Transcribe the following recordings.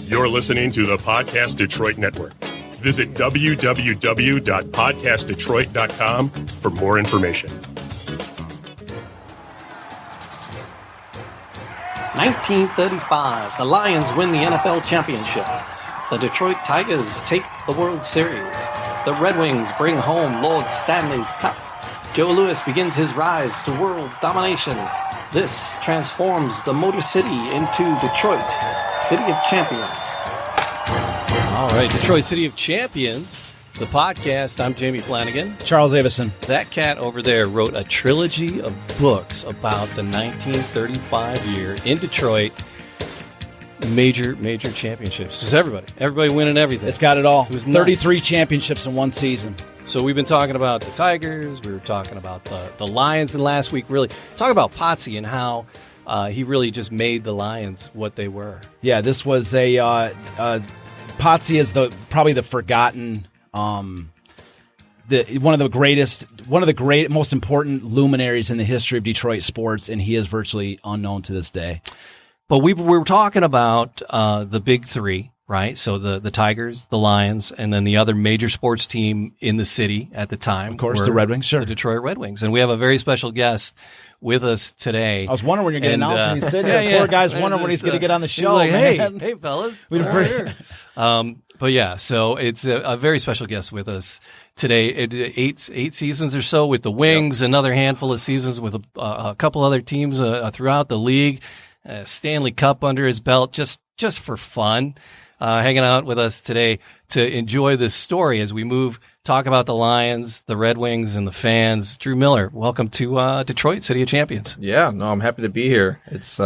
You're listening to the Podcast Detroit Network. Visit www.podcastdetroit.com for more information. 1935, the Lions win the NFL championship. The Detroit Tigers take the World Series. The Red Wings bring home Lord Stanley's Cup. Joe Louis begins his rise to world domination. This transforms the Motor City into Detroit, City of Champions. All right, Detroit City of Champions, the podcast. I'm Jamie Flanagan. Charles Avison. That cat over there wrote a trilogy of books about the 1935 year in Detroit. Major championships. Just everybody winning everything. It's got it all. It was 33 nuts. championships in one season. So we've been talking about the Tigers. We were talking about the Lions, and last week really talk about Potsy and how he really just made the Lions what they were. Yeah, this was Potsy is probably the forgotten, one of the great, most important luminaries in the history of Detroit sports, and he is virtually unknown to this day. But we were talking about the big three, right? So the Tigers, the Lions, and then the other major sports team in the city at the time. Of course, the Red Wings, sure. The Detroit Red Wings. And we have a very special guest with us today. I was wondering when you're going to announce him. He's sitting here. Poor guy's wondering when he's going to get on the show. Like, man. hey, fellas. We're here. But yeah, so it's a very special guest with us today. Eight seasons or so with the Wings, another handful of seasons with a couple other teams throughout the league. Stanley Cup under his belt, just for fun, hanging out with us today to enjoy this story as we talk about the Lions, the Red Wings, and the fans. Drew Miller, welcome to Detroit, City of Champions. Yeah, no, I'm happy to be here. It's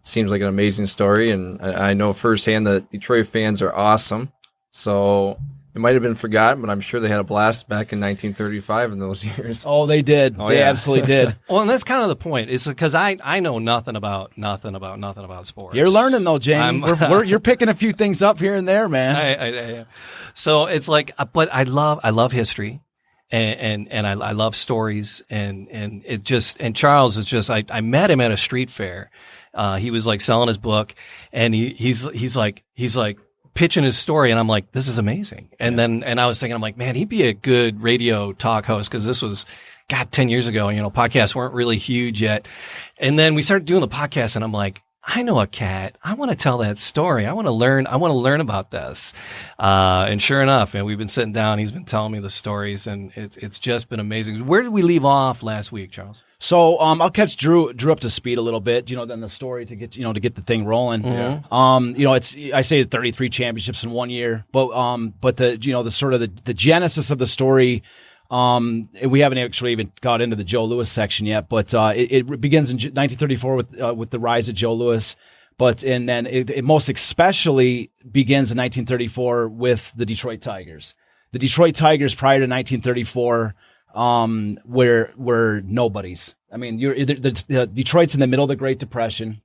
seems like an amazing story, and I know firsthand that Detroit fans are awesome. So it might have been forgotten, but I'm sure they had a blast back in 1935 in those years. Oh, they did. They absolutely did. Well, and that's kind of the point. It's because I know nothing about sports. You're learning though, Jamie. You're picking a few things up here and there, man. So it's like, but I love history, and I love stories, and Charles is just. I met him at a street fair. He was like selling his book, and he's like pitching his story, and I'm like, this is amazing. And I was thinking, I'm like, man, he'd be a good radio talk host, because this was, 10 years ago, podcasts weren't really huge yet. And then we started doing the podcast, and I'm like, I know a cat. I want to tell that story. I want to learn about this. And sure enough, man, we've been sitting down. He's been telling me the stories, and it's just been amazing. Where did we leave off last week, Charles? So I'll catch Drew up to speed a little bit, then the story to get the thing rolling. Mm-hmm. I say 33 championships in 1 year, but the sort of the genesis of the story. We haven't actually even got into the Joe Louis section yet, but it begins in 1934 with the rise of Joe Louis. And then it most especially begins in 1934 with the Detroit Tigers. The Detroit Tigers prior to 1934 were nobodies. I mean, Detroit's in the middle of the Great Depression,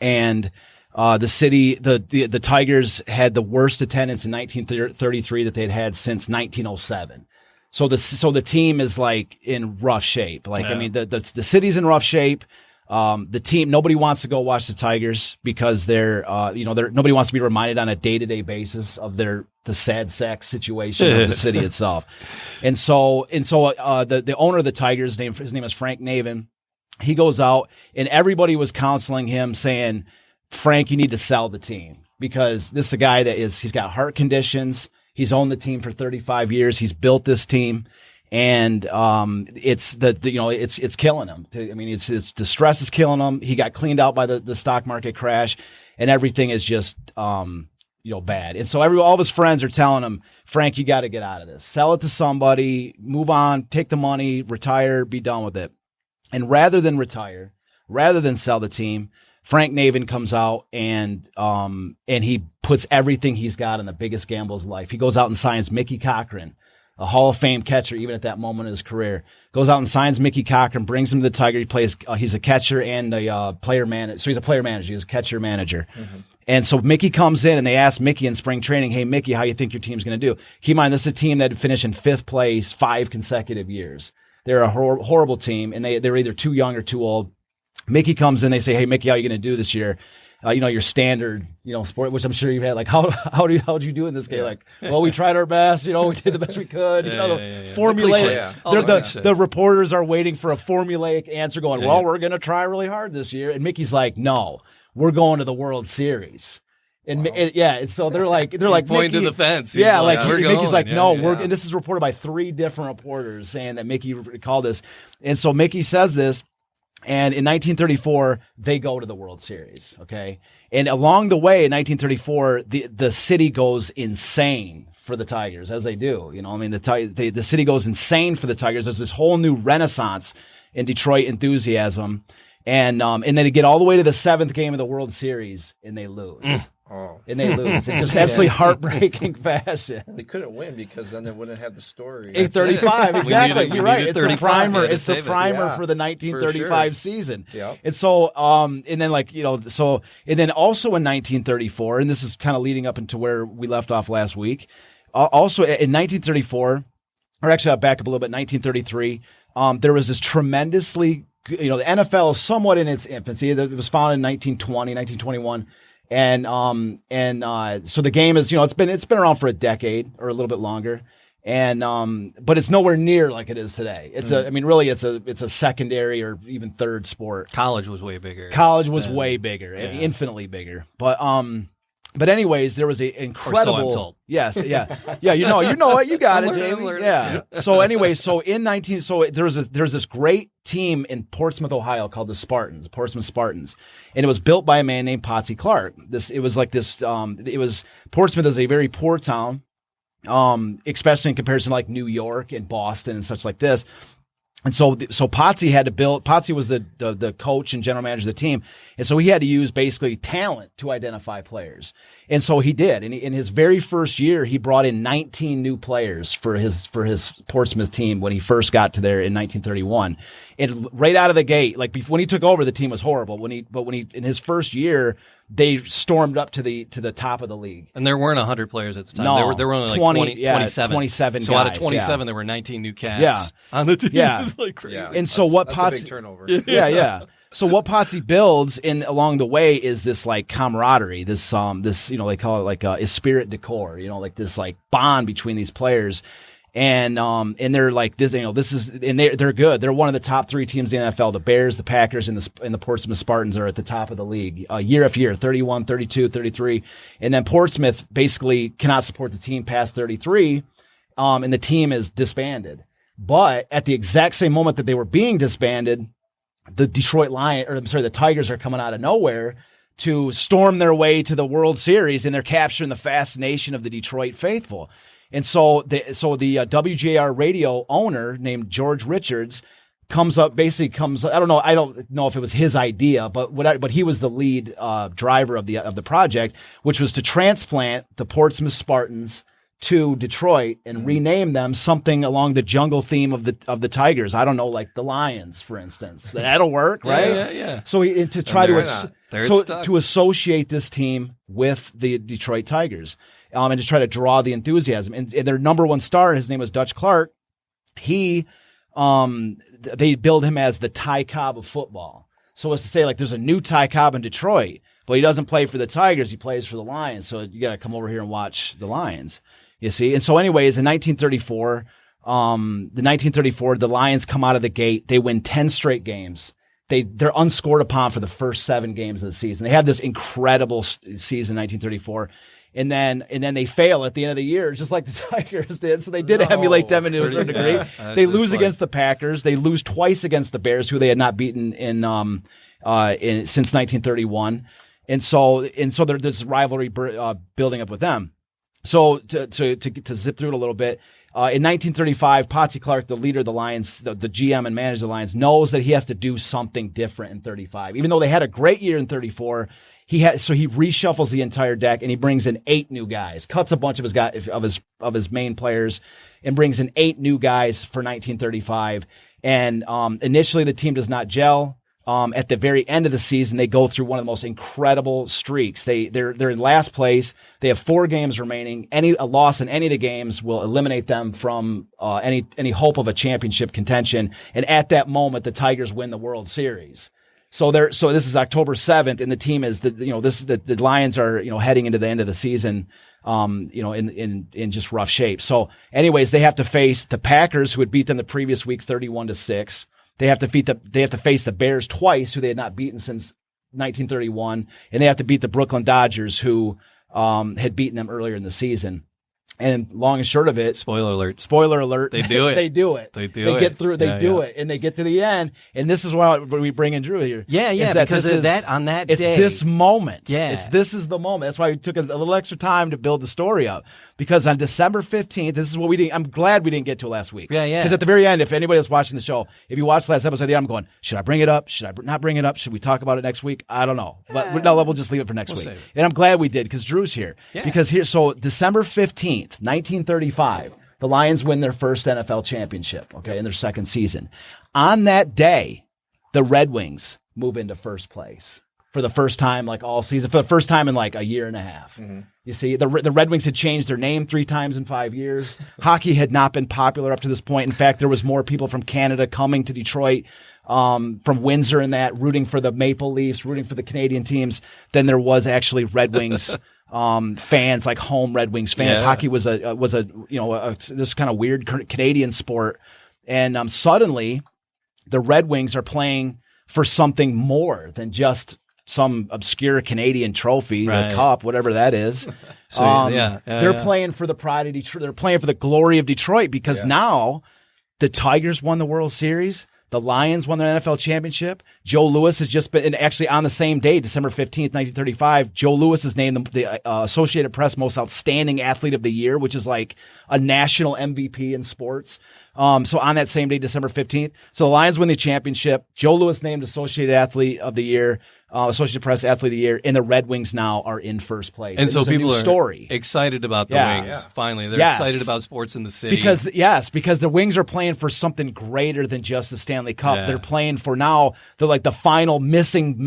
and the Tigers had the worst attendance in 1933 that they'd had since 1907. So the team is like in rough shape. Like, yeah. I mean, the city's in rough shape. The team, nobody wants to go watch the Tigers because nobody wants to be reminded on a day-to-day basis of the sad sack situation of the city itself. And so the owner of the Tigers, his name is Frank Navin. He goes out, and everybody was counseling him, saying, Frank, you need to sell the team, because this is a guy he's got heart conditions. He's owned the team for 35 years. He's built this team. And it's killing him. I mean, it's the stress is killing him. He got cleaned out by the stock market crash, and everything is just bad. And so all of his friends are telling him, Frank, you got to get out of this. Sell it to somebody, move on, take the money, retire, be done with it. And rather than retire, rather than sell the team, Frank Navin comes out and he puts everything he's got on the biggest gamble of his life. He goes out and signs Mickey Cochran, a Hall of Fame catcher, even at that moment in his career. Goes out and signs Mickey Cochran, brings him to the Tiger. He plays. He's a catcher and a player manager. So he's a player manager. He's a catcher manager. Mm-hmm. And so Mickey comes in, and they ask Mickey in spring training, "Hey, Mickey, how you think your team's going to do?" Keep in mind, this is a team that finished in 5th place 5 consecutive years. They're a horrible team, and they're either too young or too old. Mickey comes in. They say, "Hey, Mickey, how are you going to do this year?" your standard, sport, which I'm sure you've had. Like, how'd you do in this game? Like, well, we tried our best. We did the best we could. Formulaic. The reporters are waiting for a formulaic answer, going, "Well, we're going to try really hard this year." And Mickey's like, "No, we're going to the World Series." And so they're like pointing to the fence. Mickey's like, "No, and this is reported by 3 different reporters saying that Mickey called this." And so Mickey says this. And in 1934, they go to the World Series, okay? And along the way, in 1934, the city goes insane for the Tigers, as they do. The city goes insane for the Tigers. There's this whole new renaissance in Detroit enthusiasm. And then they get all the way to the 7th game of the World Series, and they lose. And they lose in just absolutely heartbreaking fashion. They couldn't win because then they wouldn't have the story. 835, exactly. You're right. It's the primer. It's the primer for the 1935 season. Yep. And so, and then and then also in 1934, and this is kind of leading up into where we left off last week. Also in 1934, or actually I'll back up a little bit. 1933, there was this tremendously, the NFL is somewhat in its infancy. It was founded in 1920, 1921. And so the game is, it's been around for a decade or a little bit longer. And, but it's nowhere near like it is today. It's it's a secondary or even third sport. College was way bigger. Way bigger, infinitely bigger. But anyways, there was an incredible. Or so I'm told. Yes, yeah. You know what, you got it, Jamie. Yeah. So anyway, there's this great team in Portsmouth, Ohio called the Portsmouth Spartans, and it was built by a man named Potsy Clark. Portsmouth is a very poor town, especially in comparison to like New York and Boston and such like this. And so Potsy had to build. Potsy was the coach and general manager of the team, and so he had to use basically talent to identify players. And so he did. And in his very first year, he brought in 19 new players for his Portsmouth team when he first got to there in 1931. And right out of the gate, like when he took over, the team was horrible. When he in his first year, they stormed up to the top of the league. And there weren't 100 players at the time. No, there were only like 27. 27 so guys, out of 27, there were 19 new cats on the team. Yeah. It was like crazy. Yeah. And so that's a big turnover. Yeah. So what Potsy builds along the way is this like camaraderie, this they call it like esprit de corps, like this like bond between these players. And they're like this, and they're good. They're one of the top 3 teams in the NFL. The Bears, the Packers, and the Portsmouth Spartans are at the top of the league, year after year, 31, 32, 33. And then Portsmouth basically cannot support the team past 33. And the team is disbanded. But at the exact same moment that they were being disbanded, the Tigers are coming out of nowhere to storm their way to the World Series, and they're capturing the fascination of the Detroit faithful. And so the WJR radio owner named George Richards comes up. I don't know if it was his idea, but he was the lead driver of the project, which was to transplant the Portsmouth Spartans to Detroit and rename them something along the jungle theme of the Tigers. I don't know, like the Lions, for instance. That'll work, right? Yeah. So to associate this team with the Detroit Tigers, and to try to draw the enthusiasm. And their number 1 star, his name was Dutch Clark. They build him as the Ty Cobb of football. So as to say, like, there's a new Ty Cobb in Detroit, but he doesn't play for the Tigers. He plays for the Lions. So you got to come over here and watch the Lions. You see? And so anyways, in 1934, the Lions come out of the gate. They win 10 straight games. They're unscored upon for the first 7 games of the season. They have this incredible season in 1934. And then they fail at the end of the year, just like the Tigers did. So they did emulate them to a certain degree. They lose against the Packers. They lose twice against the Bears, who they had not beaten since 1931. And so there's this rivalry building up with them. So to zip through it a little bit, in 1935, Potsy Clark, the leader of the Lions, the GM and manager of the Lions, knows that he has to do something different in 35. Even though they had a great year in 34, he reshuffles the entire deck and he brings in 8 new guys, cuts a bunch of his main players, and brings in 8 new guys for 1935. And initially, the team does not gel. At the very end of the season, they go through one of the most incredible streaks. They're in last place. They have 4 games remaining. A loss in any of the games will eliminate them from any hope of a championship contention. And at that moment, the Tigers win the World Series. So this is October 7th, and the team is the Lions are, heading into the end of the season, in just rough shape. So anyways, they have to face the Packers, who had beat them the previous week 31-6. They have to face the Bears twice, who they had not beaten since 1931, and they have to beat the Brooklyn Dodgers, who had beaten them earlier in the season. And long and short of it, spoiler alert, they do it. They do it. They get through. They do it, and they get to the end. And this is why we bring in Drew here. Because of that on that day. It's this moment. Yeah, this is the moment. That's why we took a little extra time to build the story up. Because on December 15th, this is what we didn't. I'm glad we didn't get to it last week. Yeah. Because at the very end, if anybody was watching the show, if you watched the last episode, I'm going, should I bring it up? Should I not bring it up? Should we talk about it next week? I don't know, but no, we'll just leave it for next week. And I'm glad we did because Drew's here. Yeah. Because so December 15th, 1935. The Lions win their first NFL championship, in their second season. On that day, the Red Wings move into first place for the first time, all season, for the first time in a year and a half. Mm-hmm. You see, the Red Wings had changed their name 3 times in 5 years. Hockey had not been popular up to this point. In fact, there was more people from Canada coming to Detroit, from Windsor and that, rooting for the Maple Leafs, rooting for the Canadian teams, than there was actually Red Wings fans, like home Red Wings fans. Yeah. Hockey was this kind of weird Canadian sport. And suddenly the Red Wings are playing for something more than just some obscure Canadian trophy, the cup, whatever that is. They're playing for the pride of Detroit. They're playing for the glory of Detroit because now the Tigers won the World Series. The Lions won their NFL championship. Joe Louis has just been, and actually on the same day, December 15th, 1935, Joe Louis is named the Associated Press Most Outstanding Athlete of the Year, which is like a national MVP in sports. So on that same day, December 15th. So the Lions win the championship. Joe Louis named Associated Athlete of the Year, Associated Press Athlete of the Year, and the Red Wings now are in first place. And so people are excited excited about the Wings. Finally, they're excited about sports in the city because the Wings are playing for something greater than just the Stanley Cup. They're playing for now. They're like the final missing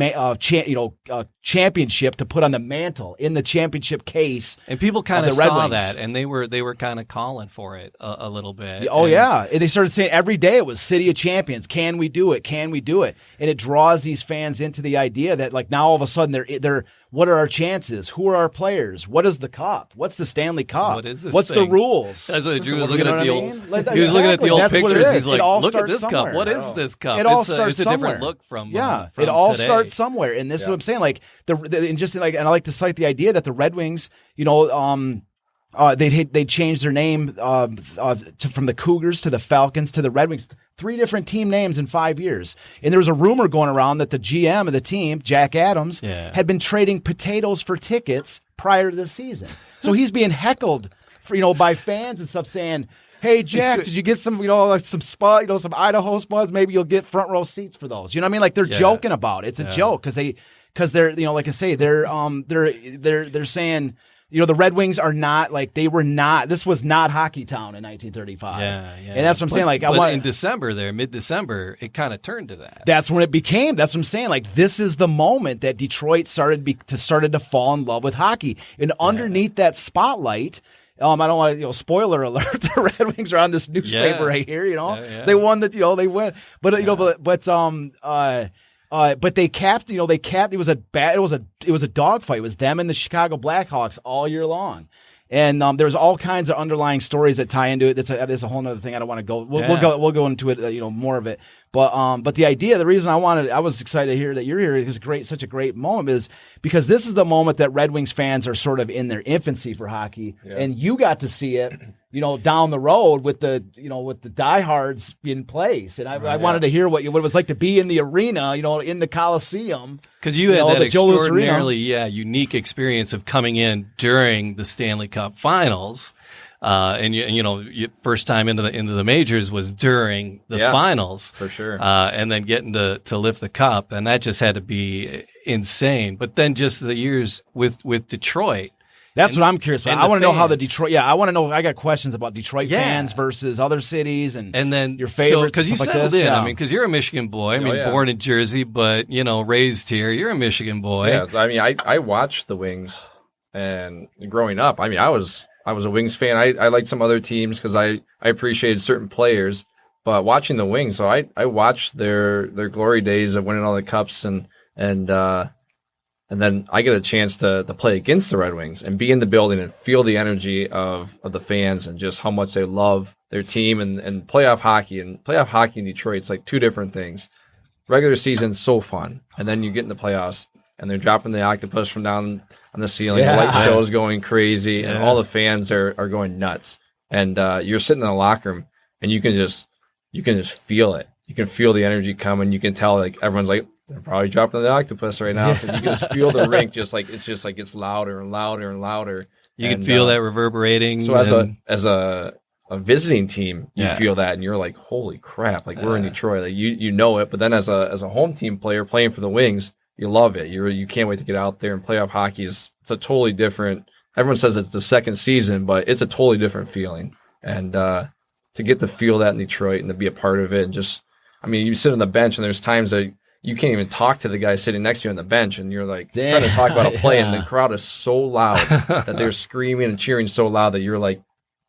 championship to put on the mantle in the championship case. And people kind of saw that, and they were kind of calling for it a little bit. Oh yeah, and they started saying every day it was City of Champions. Can we do it? Can we do it? And it draws these fans into the idea that now all of a sudden they're what are our chances? Who are our players? What is the cup? What's the Stanley Cup? What is this What's thing? The rules? That's what Drew was looking at the old. He was looking at the old pictures. He's like, look at this somewhere. cup. What is this cup? It all starts it's a somewhere. different look from it all today. starts somewhere. And this is what I'm saying. And I like to cite the idea that the Red Wings, they changed their name from the Cougars to the Falcons to the Red Wings. 3 different team names in 5 years. And there was a rumor going around that the GM of the team, Jack Adams, had been trading potatoes for tickets prior to the season. So he's being heckled by fans and stuff saying, hey, Jack, did you get some, some Idaho spuds? Maybe you'll get front row seats for those. You know what I mean? Like they're joking about it. It's a joke because they're, like I say, they're saying, the Red Wings are not this was not Hockey Town in 1935. And that's what I'm saying. In December mid-December, it kind of turned to that. That's when it became, that's what I'm saying. This is the moment that Detroit started to fall in love with hockey. And underneath that spotlight, I don't want to, spoiler alert, the Red Wings are on this newspaper right here, They won they win. But they capped, it was a dogfight. It was them and the Chicago Blackhawks all year long. And there's all kinds of underlying stories that tie into it. That is a whole other thing. I don't want to go. We'll go into it. More of it. But the idea, the reason I was excited to hear that you're here is such a great moment is because this is the moment that Red Wings fans are sort of in their infancy for hockey, and you got to see it, down the road with the diehards in place. And I wanted to hear what it was like to be in the arena, in the Coliseum. Because you had that extraordinarily, unique experience of coming in during the Stanley Cup Finals, and your first time into the majors was during the finals for sure, and then getting to lift the cup, and that just had to be insane. But then just the years with Detroit. That's what I'm curious about. I want to know how the Detroit. I want to know. I got questions about Detroit fans versus other cities, and then your favorites. Because you settled in. I mean, because you're a Michigan boy. Born in Jersey, but raised here. You're a Michigan boy. Yeah, I watched the Wings, and growing up, I was a Wings fan. I liked some other teams because I appreciated certain players, But watching the Wings, so I watched their glory days of winning all the cups, and then I get a chance to play against the Red Wings and be in the building and feel the energy of the fans and just how much they love their team and playoff hockey. And playoff hockey in Detroit, it's like two different things. Regular season's so fun, and then you get in the playoffs, and they're dropping the octopus from down on the ceiling. The light show is going crazy, and all the fans are going nuts. And you're sitting in the locker room, and you can just feel it. You can feel the energy coming. You can tell like everyone's like, they're probably dropping the octopus right now, because you can just feel the rink it gets louder and louder and louder. You can feel that reverberating. So as a visiting team, you feel that, and you're like, holy crap! Like we're in Detroit. Like you know it. But then as a home team player playing for the Wings, you love it. You can't wait to get out there. And playoff hockey it's a totally different. Everyone says it's the second season, but it's a totally different feeling. And to get to feel that in Detroit and to be a part of it, and just, I mean, you sit on the bench, and there's times that you can't even talk to the guy sitting next to you on the bench, and you're like trying to talk about a play, and the crowd is so loud that they're screaming and cheering so loud that you're like,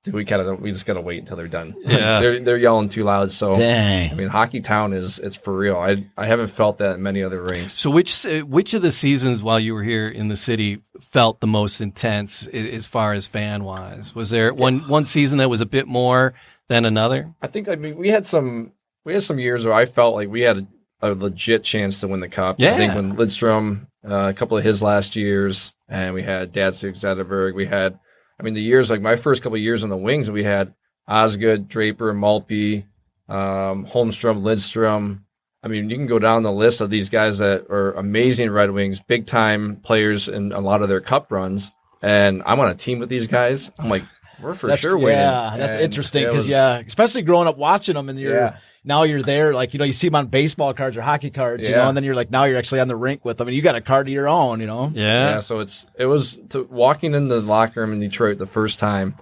dude, we just gotta wait until they're done. Yeah, they're yelling too loud. So Dang. I mean, Hockey Town it's for real. I haven't felt that in many other rinks. So which of the seasons while you were here in the city felt the most intense as far as fan wise? Was there one season that was a bit more than another? I think we had some years where I felt like we had a legit chance to win the cup. Yeah. I think when Lidstrom, a couple of his last years, and we had Datsuk, Zetterberg, we had, I mean, the years, like my first couple of years on the Wings, we had Osgood, Draper, Maltby, Holmstrom, Lidstrom. I mean, you can go down the list of these guys that are amazing Red Wings, big-time players in a lot of their cup runs, and I'm on a team with these guys. I'm like, we're for sure winning. Yeah, that's And interesting, it because, was- especially growing up watching them, and now you're there, like, you see them on baseball cards or hockey cards, and then you're like, now you're actually on the rink with them, and you got a card of your own, Yeah, so it was walking in the locker room in Detroit the first time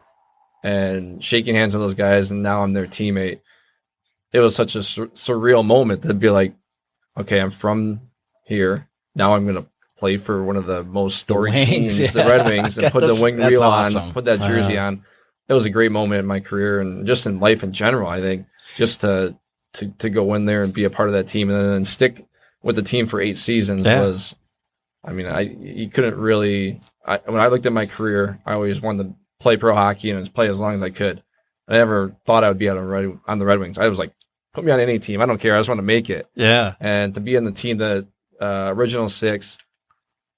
and shaking hands with those guys, and now I'm their teammate. It was such a surreal moment to be like, okay, I'm from here. Now I'm going to play for one of the most storied teams, the Red Wings, and put the wing wheel on, put that jersey on. It was a great moment in my career and just in life in general, I think, just to go in there and be a part of that team and then stick with the team for 8 seasons was, I mean, you couldn't really, when I looked at my career, I always wanted to play pro hockey and play as long as I could. I never thought I would be on the Red Wings. I was like, put me on any team. I don't care. I just want to make it. Yeah. And to be on the team that original 6,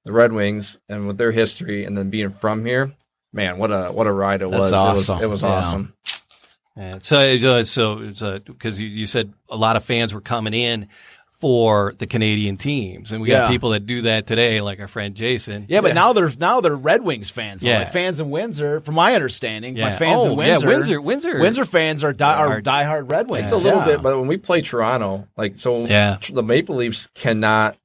the Red Wings, and with their history, and then being from here, man, what a ride it was. Awesome. It was awesome. Yeah. So because you said a lot of fans were coming in for the Canadian teams, and we got people that do that today, like our friend Jason. Yeah, but now they're Red Wings fans. Yeah. Like fans in Windsor, from my understanding, my Yeah. fans in Windsor. Windsor fans are diehard Red Wings. It's a little bit, but when we play Toronto, the Maple Leafs cannot,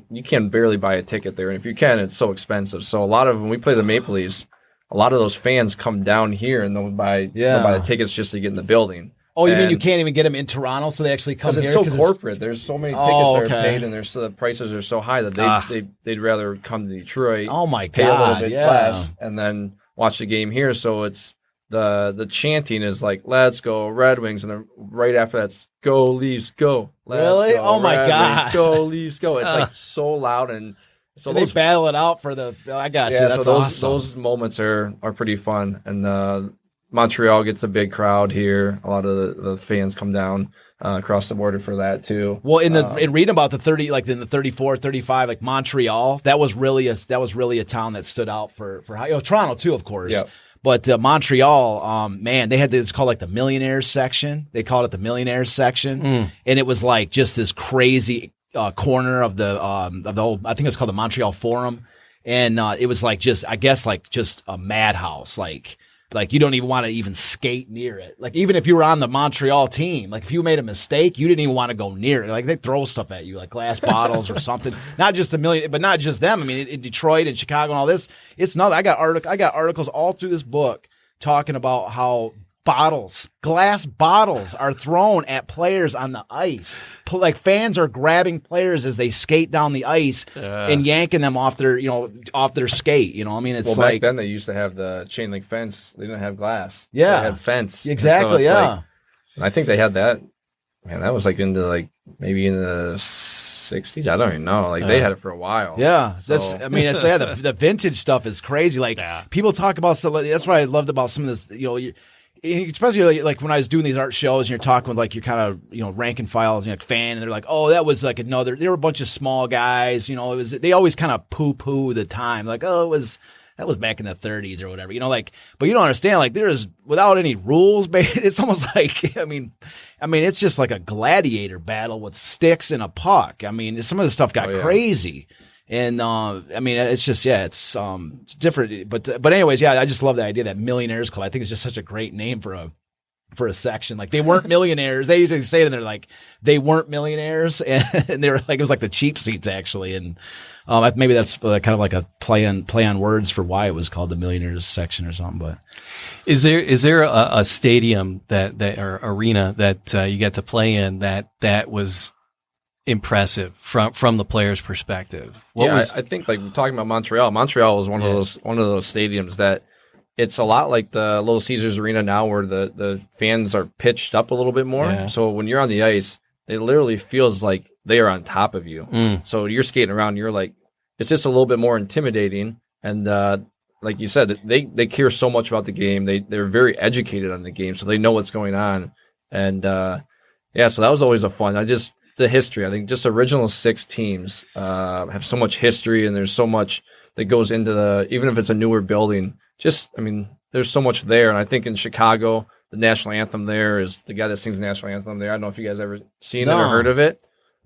you can barely buy a ticket there, and if you can, it's so expensive. So a lot of when we play the Maple Leafs, a lot of those fans come down here and they'll buy the tickets just to get in the building. Oh, you mean you can't even get them in Toronto, so they actually come here? Because it's so corporate. There's so many tickets that are paid, and the prices are so high that they'd rather come to Detroit. Oh my pay God! a little bit less, and then watch the game here. So it's the chanting is like, "Let's go Red Wings," and then right after that's "Go Leafs, go!" Really? Go, oh my Red God! Wings, go Leafs, go! It's so loud, and so they battle it out for the. I got you. That's awesome. Those moments are pretty fun, and Montreal gets a big crowd here. A lot of the fans come down across the border for that too. Well, in reading about the 30, like in the 34, 35, like Montreal, that was really a town that stood out for Toronto too, of course. Yep. But Montreal, man, they had this called like the Millionaires section. They called it the Millionaires section, and it was like just this crazy corner of the old, I think it's called the Montreal Forum, and it was like just a madhouse, like you don't even want to even skate near it. Like even if you were on the Montreal team, like if you made a mistake, you didn't even want to go near it. Like they throw stuff at you, like glass bottles or something. Not just but not just them. I mean, in Detroit and Chicago and all this, it's not. I got articles all through this book talking about how glass bottles are thrown at players on the ice. Like fans are grabbing players as they skate down the ice and yanking them off their skate. I mean, it's back then they used to have the chain link fence. They didn't have glass. Yeah, they had fence. Exactly. So And I think they had that. Man, that was like into like maybe in the 60s. I don't even know. Like they had it for a while. Yeah, So. it's the vintage stuff is crazy. Like people talk about stuff. That's what I loved about some of this. Especially like when I was doing these art shows and you're talking with like your kind of rank and files and like fan, and they're like, oh, that was like another. They were a bunch of small guys. They always kind of poo the time. Like, oh, that was back in the 30s or whatever. But you don't understand. Like there's without any rules, it's almost like I mean, it's just like a gladiator battle with sticks and a puck. I mean, some of the stuff got crazy. And it's just it's different, but anyways, I just love the idea that Millionaires Club. I think it's just such a great name for a section. Like they weren't millionaires. They usually say it, and they're like they weren't millionaires, and they were like it was like the cheap seats actually. And maybe that's kind of like a play on words for why it was called the Millionaires section or something. But is there a stadium that or arena that you get to play in that was impressive from the player's perspective? I think like we're talking about Montreal. Montreal was one of those stadiums that it's a lot like the Little Caesars Arena now, where the fans are pitched up a little bit more. Yeah. So when you're on the ice, it literally feels like they are on top of you. So you're skating around, you're like, it's just a little bit more intimidating. And like you said, they care so much about the game. They're very educated on the game, so they know what's going on. And so that was always a fun. The history. I think just original 6 teams have so much history, and there's so much that goes into even if it's a newer building. There's so much there. And I think in Chicago, the national anthem there is the guy that sings the national anthem there. I don't know if you guys ever seen it or heard of it.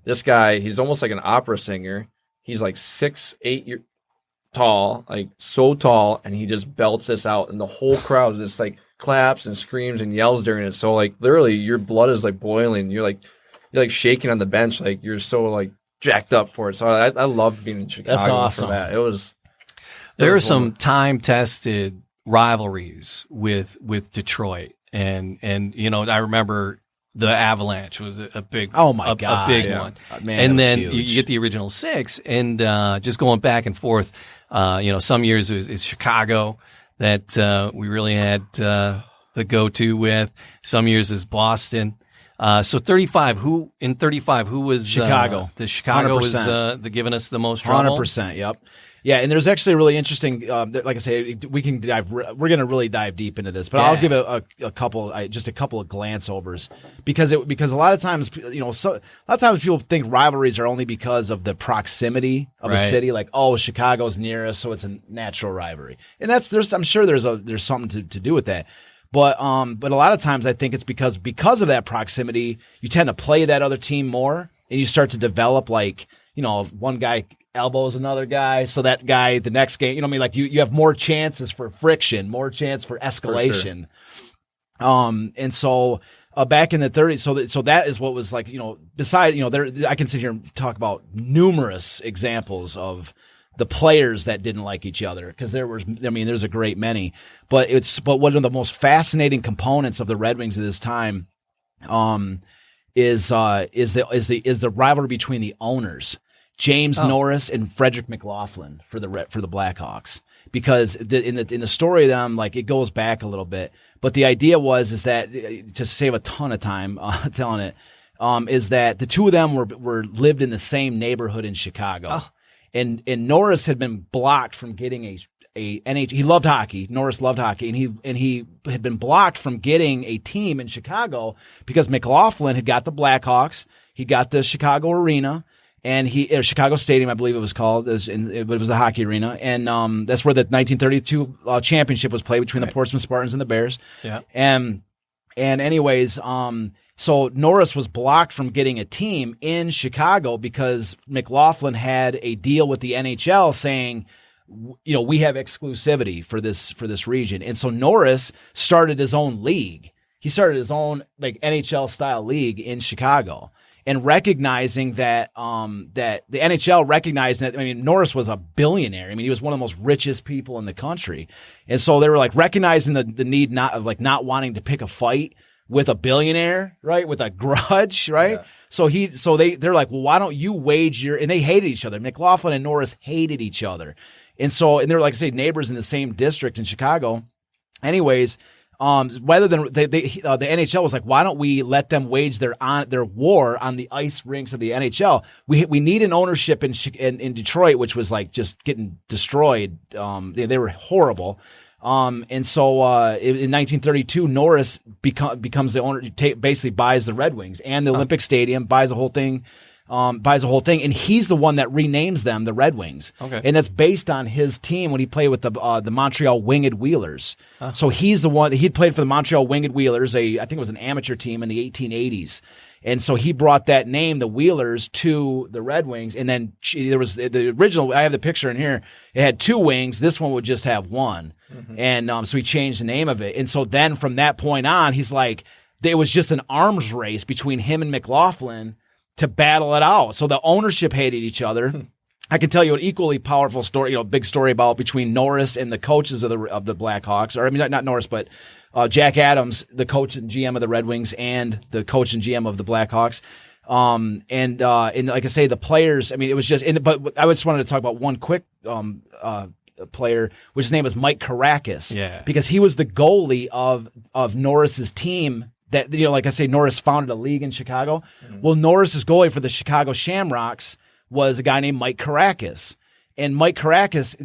This guy, he's almost like an opera singer. He's like 6'8" tall, like so tall, and he just belts this out, and the whole crowd just like claps and screams and yells during it. So like literally, your blood is like boiling. You're like shaking on the bench, like you're so like jacked up for it. So I love being in Chicago. That's awesome. For that. There are some time-tested rivalries with Detroit, and I remember the Avalanche was a big God, a big one. Man, and then you get the original 6, and just going back and forth. Some years it's Chicago that we really had the go-to with. Some years is Boston. So 35. Who was Chicago? The Chicago 100%. was giving us the most trouble. 100%. Yep. Yeah, and there's actually a really interesting. Like I say, we can dive. We're going to really dive deep into this, but I'll give a couple of glance overs because a lot of times a lot of times people think rivalries are only because of the proximity of a city. Like, oh, Chicago's near us, so it's a natural rivalry, and I'm sure there's something to do with that. But a lot of times I think it's because of that proximity, you tend to play that other team more, and you start to develop one guy elbows another guy, so that guy the next game, you have more chances for friction, more chance for escalation. For sure. And so back in the 30s, so that is what was like, besides, I can sit here and talk about numerous examples of the players that didn't like each other, because there's a great many, but one of the most fascinating components of the Red Wings at this time is the rivalry between the owners, James Norris and Frederick McLaughlin for the Blackhawks, because in the story of them, like, it goes back a little bit, but the idea is that, to save a ton of time telling it, is that the two of them were lived in the same neighborhood in Chicago. And Norris had been blocked from getting he loved hockey. Norris loved hockey, and he had been blocked from getting a team in Chicago because McLaughlin had got the Blackhawks. He got the Chicago Arena, and Chicago Stadium, I believe it was called, but it was a hockey arena, and that's where the 1932 championship was played between the Portsmouth Spartans and the Bears. Yeah. And anyways, so Norris was blocked from getting a team in Chicago because McLaughlin had a deal with the NHL saying, we have exclusivity for this region. And so Norris started his own league. He started his own like NHL style league in Chicago, and recognizing that that the NHL recognized that, Norris was a billionaire. He was one of the most richest people in the country. And so they were like recognizing the need not wanting to pick a fight with a billionaire, right? With a grudge, right? Yeah. So they're like, well, why don't you wage and they hated each other. McLaughlin and Norris hated each other. And they're, like I say, neighbors in the same district in Chicago. Anyways, Rather than the NHL was like, why don't we let them wage their war on the ice rinks of the NHL? We need an ownership in Detroit, which was like just getting destroyed. They were horrible. And so in 1932, Norris becomes the owner. Basically buys the Red Wings and the Olympic Stadium, buys the whole thing. And he's the one that renames them the Red Wings. Okay. And that's based on his team when he played with the Montreal Winged Wheelers. So he's the one he'd played for the Montreal Winged Wheelers, I think it was an amateur team in the 1880s. And so he brought that name, the Wheelers, to the Red Wings. And then there was the original, I have the picture in here. It had 2 wings. This one would just have 1. Mm-hmm. And so he changed the name of it. And so then from that point on, he's like, it was just an arms race between him and McLaughlin to battle it out. So the ownership hated each other. I can tell you an equally powerful story, big story about between Norris and the coaches of the Blackhawks, or I mean, not Norris, but Jack Adams, the coach and GM of the Red Wings, and the coach and GM of the Blackhawks. And like I say, the players. I mean, it was just. But I just wanted to talk about one quick player, which his name was Mike Caracas. Yeah, because he was the goalie of Norris's team. That, like I say, Norris founded a league in Chicago. Mm-hmm. Well, Norris's goalie for the Chicago Shamrocks was a guy named Mike Caracas. And Mike Caracas,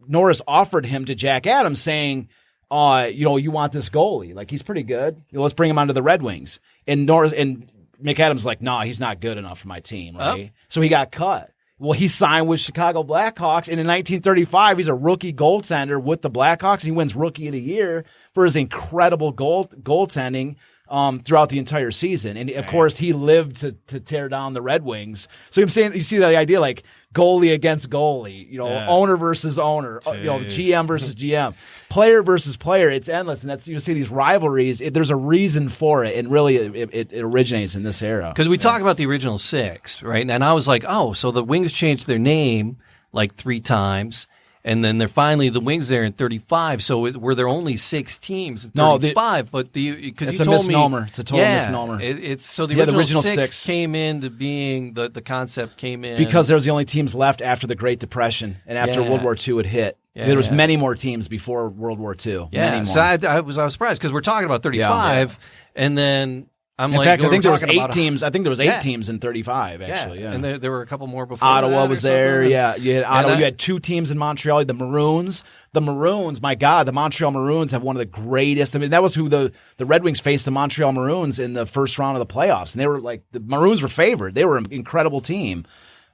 Norris offered him to Jack Adams saying, you want this goalie. Like, he's pretty good. Let's bring him onto the Red Wings. And McAdams like, no, he's not good enough for my team, right? Oh. So he got cut. Well, he signed with Chicago Blackhawks, and in 1935, he's a rookie goaltender with the Blackhawks. He wins Rookie of the Year for his incredible goaltending throughout the entire season. And, of course, he lived to tear down the Red Wings. So I'm saying, you see the idea, like, goalie against goalie, owner versus owner, GM versus GM, player versus player. It's endless. And that's, you see these rivalries. There's a reason for it. And really it originates in this era. Because we talk about the original 6, right? And I was like, so the Wings changed their name like 3 times. And then they're finally the Wings there in 35. So were there only 6 teams in 35? But because it's a misnomer. It's a total misnomer. It's so the original 6 came into being. The concept came in because there was the only teams left after the Great Depression and after World War II had hit. Yeah. There was many more teams before World War II. Yeah, many more. So I was surprised because we're talking about 35, and then. In fact, I think there was 8 teams. I think there was 8 teams in 35, actually. Yeah. And there were a couple more before. Ottawa was there. Yeah, you had Ottawa. You had 2 teams in Montreal. The Maroons. The Maroons. My God, the Montreal Maroons have one of the greatest. I mean, that was who the Red Wings faced the Montreal Maroons in the first round of the playoffs, and they were like the Maroons were favored. They were an incredible team.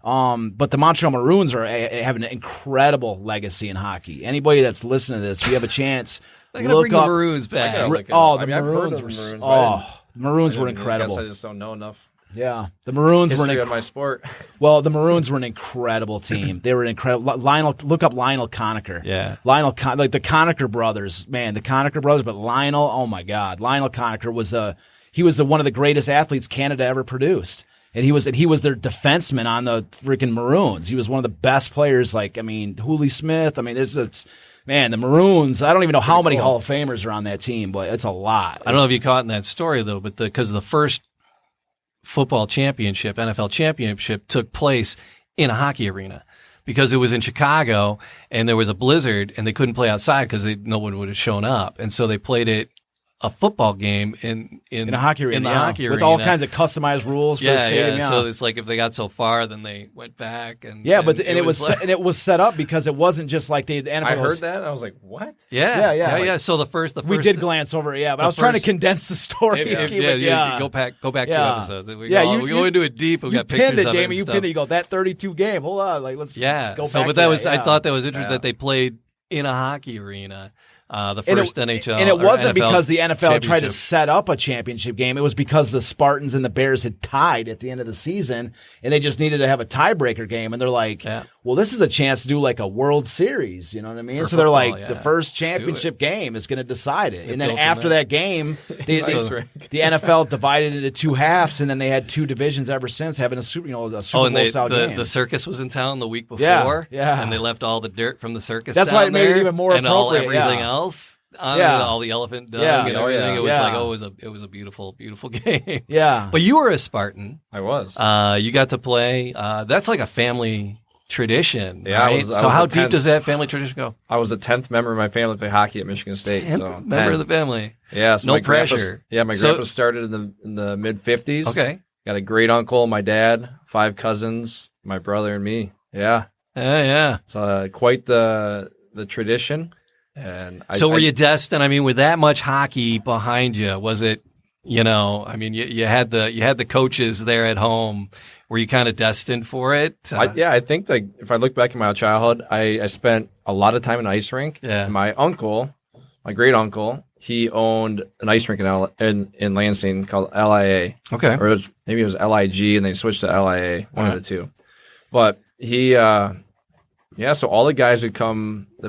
But the Montreal Maroons have an incredible legacy in hockey. Anybody that's listening to this, if you have a chance, look up the Maroons back. The Maroons were Maroons were incredible. I guess I just don't know enough. Yeah, the Maroons were on my sport. Well, the Maroons were an incredible team. They were incredible. Look up Lionel Conacher. Yeah, like the Conacher brothers, man, the Conacher brothers. But Lionel, oh my God, Lionel Conacher was one of the greatest athletes Canada ever produced. And he was their defenseman on the freaking Maroons. He was one of the best players. Like, I mean, Hooley Smith. I mean, man, the Maroons, I don't even know how many Hall of Famers are on that team, but it's a lot. I don't know if you caught in that story, though, but because the first football championship, NFL championship, took place in a hockey arena because it was in Chicago and there was a blizzard and they couldn't play outside because no one would have shown up. And so they played it a football game in a hockey arena, hockey arena with all kinds of customized rules for the stadium. Yeah. So it's like if they got so far, then they went back and it was set up because it wasn't just like the NFL. I heard that. I was like, what? Yeah. So the first we did glance over it, but I was trying to condense the story. Go back 2 episodes. We go into it deep. We got pictures of it. Jamie, you pinned it. You go that 32 game. Hold on, let's go back. So, but I thought that was interesting that they played in a hockey arena. The first NHL. And it wasn't because the NFL tried to set up a championship game. It was because the Spartans and the Bears had tied at the end of the season, and they just needed to have a tiebreaker game. And they're like, well, this is a chance to do like a World Series. You know what I mean? So they're like, the first championship game is going to decide it. And then after that game, the NFL divided into 2 halves, and then they had 2 divisions ever since, having a Super Bowl style game. The circus was in town the week before, and they left all the dirt from the circus. That's why it made it even more appropriate. Everything else. All the elephant dung and everything. It was like, it was a beautiful, beautiful game. Yeah. But you were a Spartan. I was. You got to play. That's like a family tradition. Yeah, right? I So was how a deep 10th does that family tradition go? I was the 10th member of my family to play hockey at Michigan State. So Member 10. of the family. Yeah, so No my grandpa- pressure. my So- grandpa started in the mid 50s. Okay. Got a great uncle, my dad, 5 cousins, my brother, and me. Yeah, Yeah. it's quite the tradition. And So were you destined? I mean, with that much hockey behind you, was it? I mean, you had the coaches there at home. Were you kind of destined for it? I think like if I look back at my childhood, I spent a lot of time in ice rink. Yeah. And my uncle, my great uncle, he owned an ice rink in Lansing called LIA. Okay. Or maybe it was LIG, and they switched to LIA, one of the two. But he, so all the guys that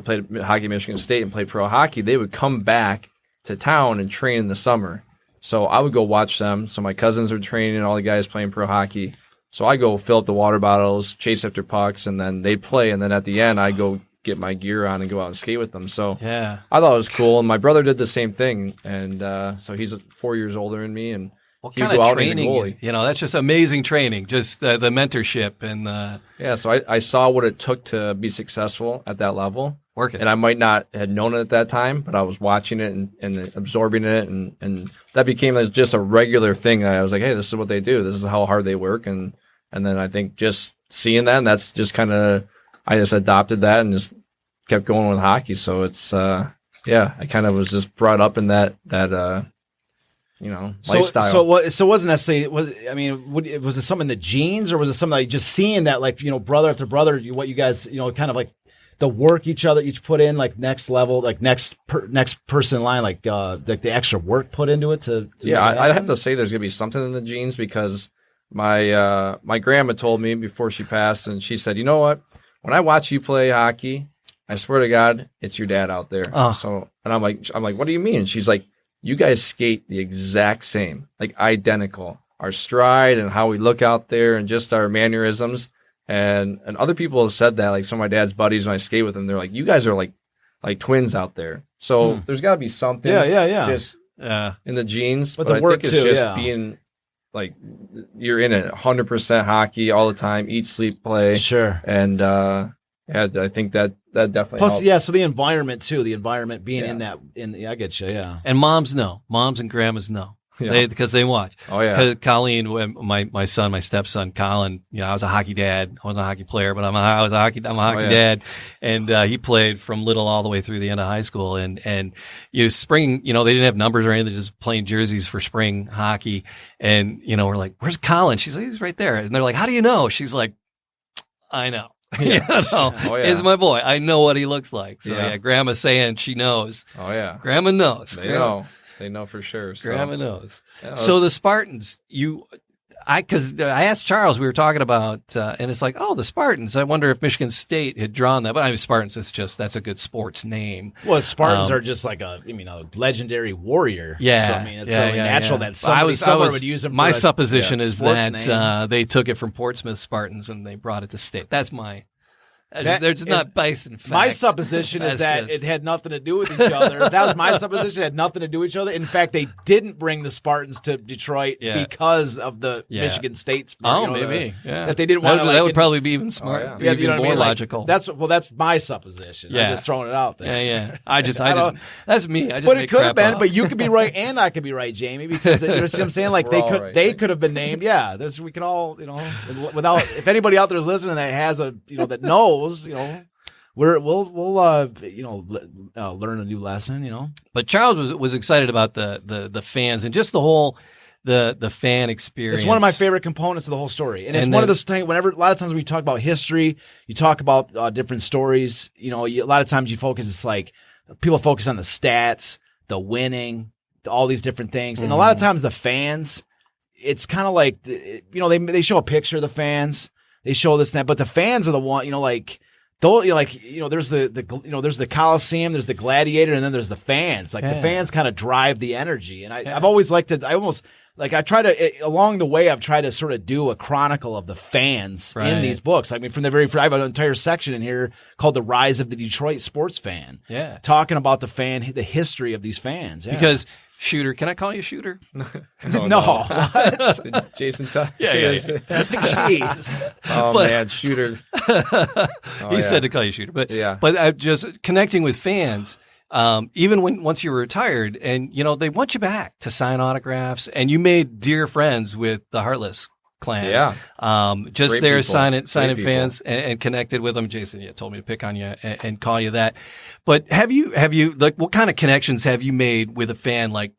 played hockey at Michigan State and played pro hockey, they would come back to town and train in the summer. So I would go watch them. So my cousins were training, all the guys playing pro hockey. So I go fill up the water bottles, chase after pucks, and then they'd play. And then at the end, I go get my gear on and go out and skate with them. So Yeah. I thought it was cool. And my brother did the same thing. And so he's 4 years older than me. And What he'd kind go of out and he's a training? goalie. That's just amazing training. Just the mentorship and the Yeah, so I saw what it took to be successful at that level. working. And I might not have known it at that time, but I was watching it and absorbing it. And that became just a regular thing. I was like, hey, this is what they do. This is how hard they work. And then I think just seeing that, and that's just kind of, I just adopted that and just kept going with hockey. So it's, I kind of was just brought up in that lifestyle. So it wasn't necessarily, was it some in the genes, or was it something like just seeing that, like, brother after brother, what you guys, kind of like the work each put in, like next level, like next person in line, like the extra work put into it to make it I'd happen? have to say there's gonna be something in the genes, because my grandma told me before she passed, and she said, you know what, when I watch you play hockey, I swear to God, it's your dad out there. Oh. So, and I'm like, what do you mean? And she's like, you guys skate the exact same, like identical. Our stride and how we look out there and just our mannerisms. And other people have said that, like some of my dad's buddies, when I skate with them, they're like, you guys are like twins out there. So there's got to be something just in the genes. But the I work think it's too, just being like, you're in it 100% hockey all the time, eat, sleep, play. Sure. And I think that definitely Plus, helps. so the environment too, being in that, I get you, yeah. And moms and grandmas know. Yeah. Because they watch. Oh, yeah. Because Colleen, my stepson, Colin, I was a hockey dad. I wasn't a hockey player, but I'm a hockey dad. And, he played from little all the way through the end of high school. And, spring, they didn't have numbers or anything. They're just playing jerseys for spring hockey. And, we're like, where's Colin? She's like, he's right there. And they're like, how do you know? She's like, I know. It's my boy. I know what he looks like. So grandma's saying she knows. Oh, yeah. Grandma knows. They know. They know for sure. So. Grandma knows. Yeah, So the Spartans, because I asked Charles, we were talking about, and it's like, the Spartans. I wonder if Michigan State had drawn that. But Spartans, that's a good sports name. Well, Spartans are just like a legendary warrior. Yeah. So, it's only natural that somebody somewhere would use them. My supposition is sports that they took it from Portsmouth Spartans and they brought it to State. That's my. They're just not based in fact. My supposition is that it had nothing to do with each other. That was my supposition. It had nothing to do with each other. In fact, they didn't bring the Spartans to Detroit because of the Michigan State. Maybe. That they didn't want to. That would probably be even smart. Yeah, even more logical. That's my supposition. Yeah. I'm just throwing it out there. Yeah. That's me. But it could have been. But you could be right, and I could be right, Jamie, because you know what I'm saying. Like they could have been named. Yeah, we could all without if anybody out there is listening that has that knows we'll learn a new lesson. But Charles was excited about the fans and just the whole the fan experience. It's one of my favorite components of the whole story, and it's one of those things. Whenever a lot of times we talk about history, you talk about different stories. A lot of times you focus. It's like people focus on the stats, the winning, all these different things, and a lot of times the fans. It's kind of like they show a picture of the fans, they show this and that, but the fans are the one there's the Coliseum, there's the Gladiator, and then there's the fans. Like the fans kind of drive the energy, and I've always liked it. I like I try to along the way, I've tried to sort of do a chronicle of the fans in these books. I mean, from the I have an entire section in here called "The Rise of the Detroit Sports Fan." Yeah, talking about the history of these fans. Yeah. Because Shooter, can I call you Shooter? No. What? Jason Tuck. Yeah. Jeez. Man, Shooter. He said to call you Shooter, but but just connecting with fans. Even once you were retired, and they want you back to sign autographs, and you made dear friends with the Heartless clan. Yeah. Just Great there people. signing fans and connected with them. Jason, told me to pick on you and call you that. But have you like what kind of connections have you made with a fan, like,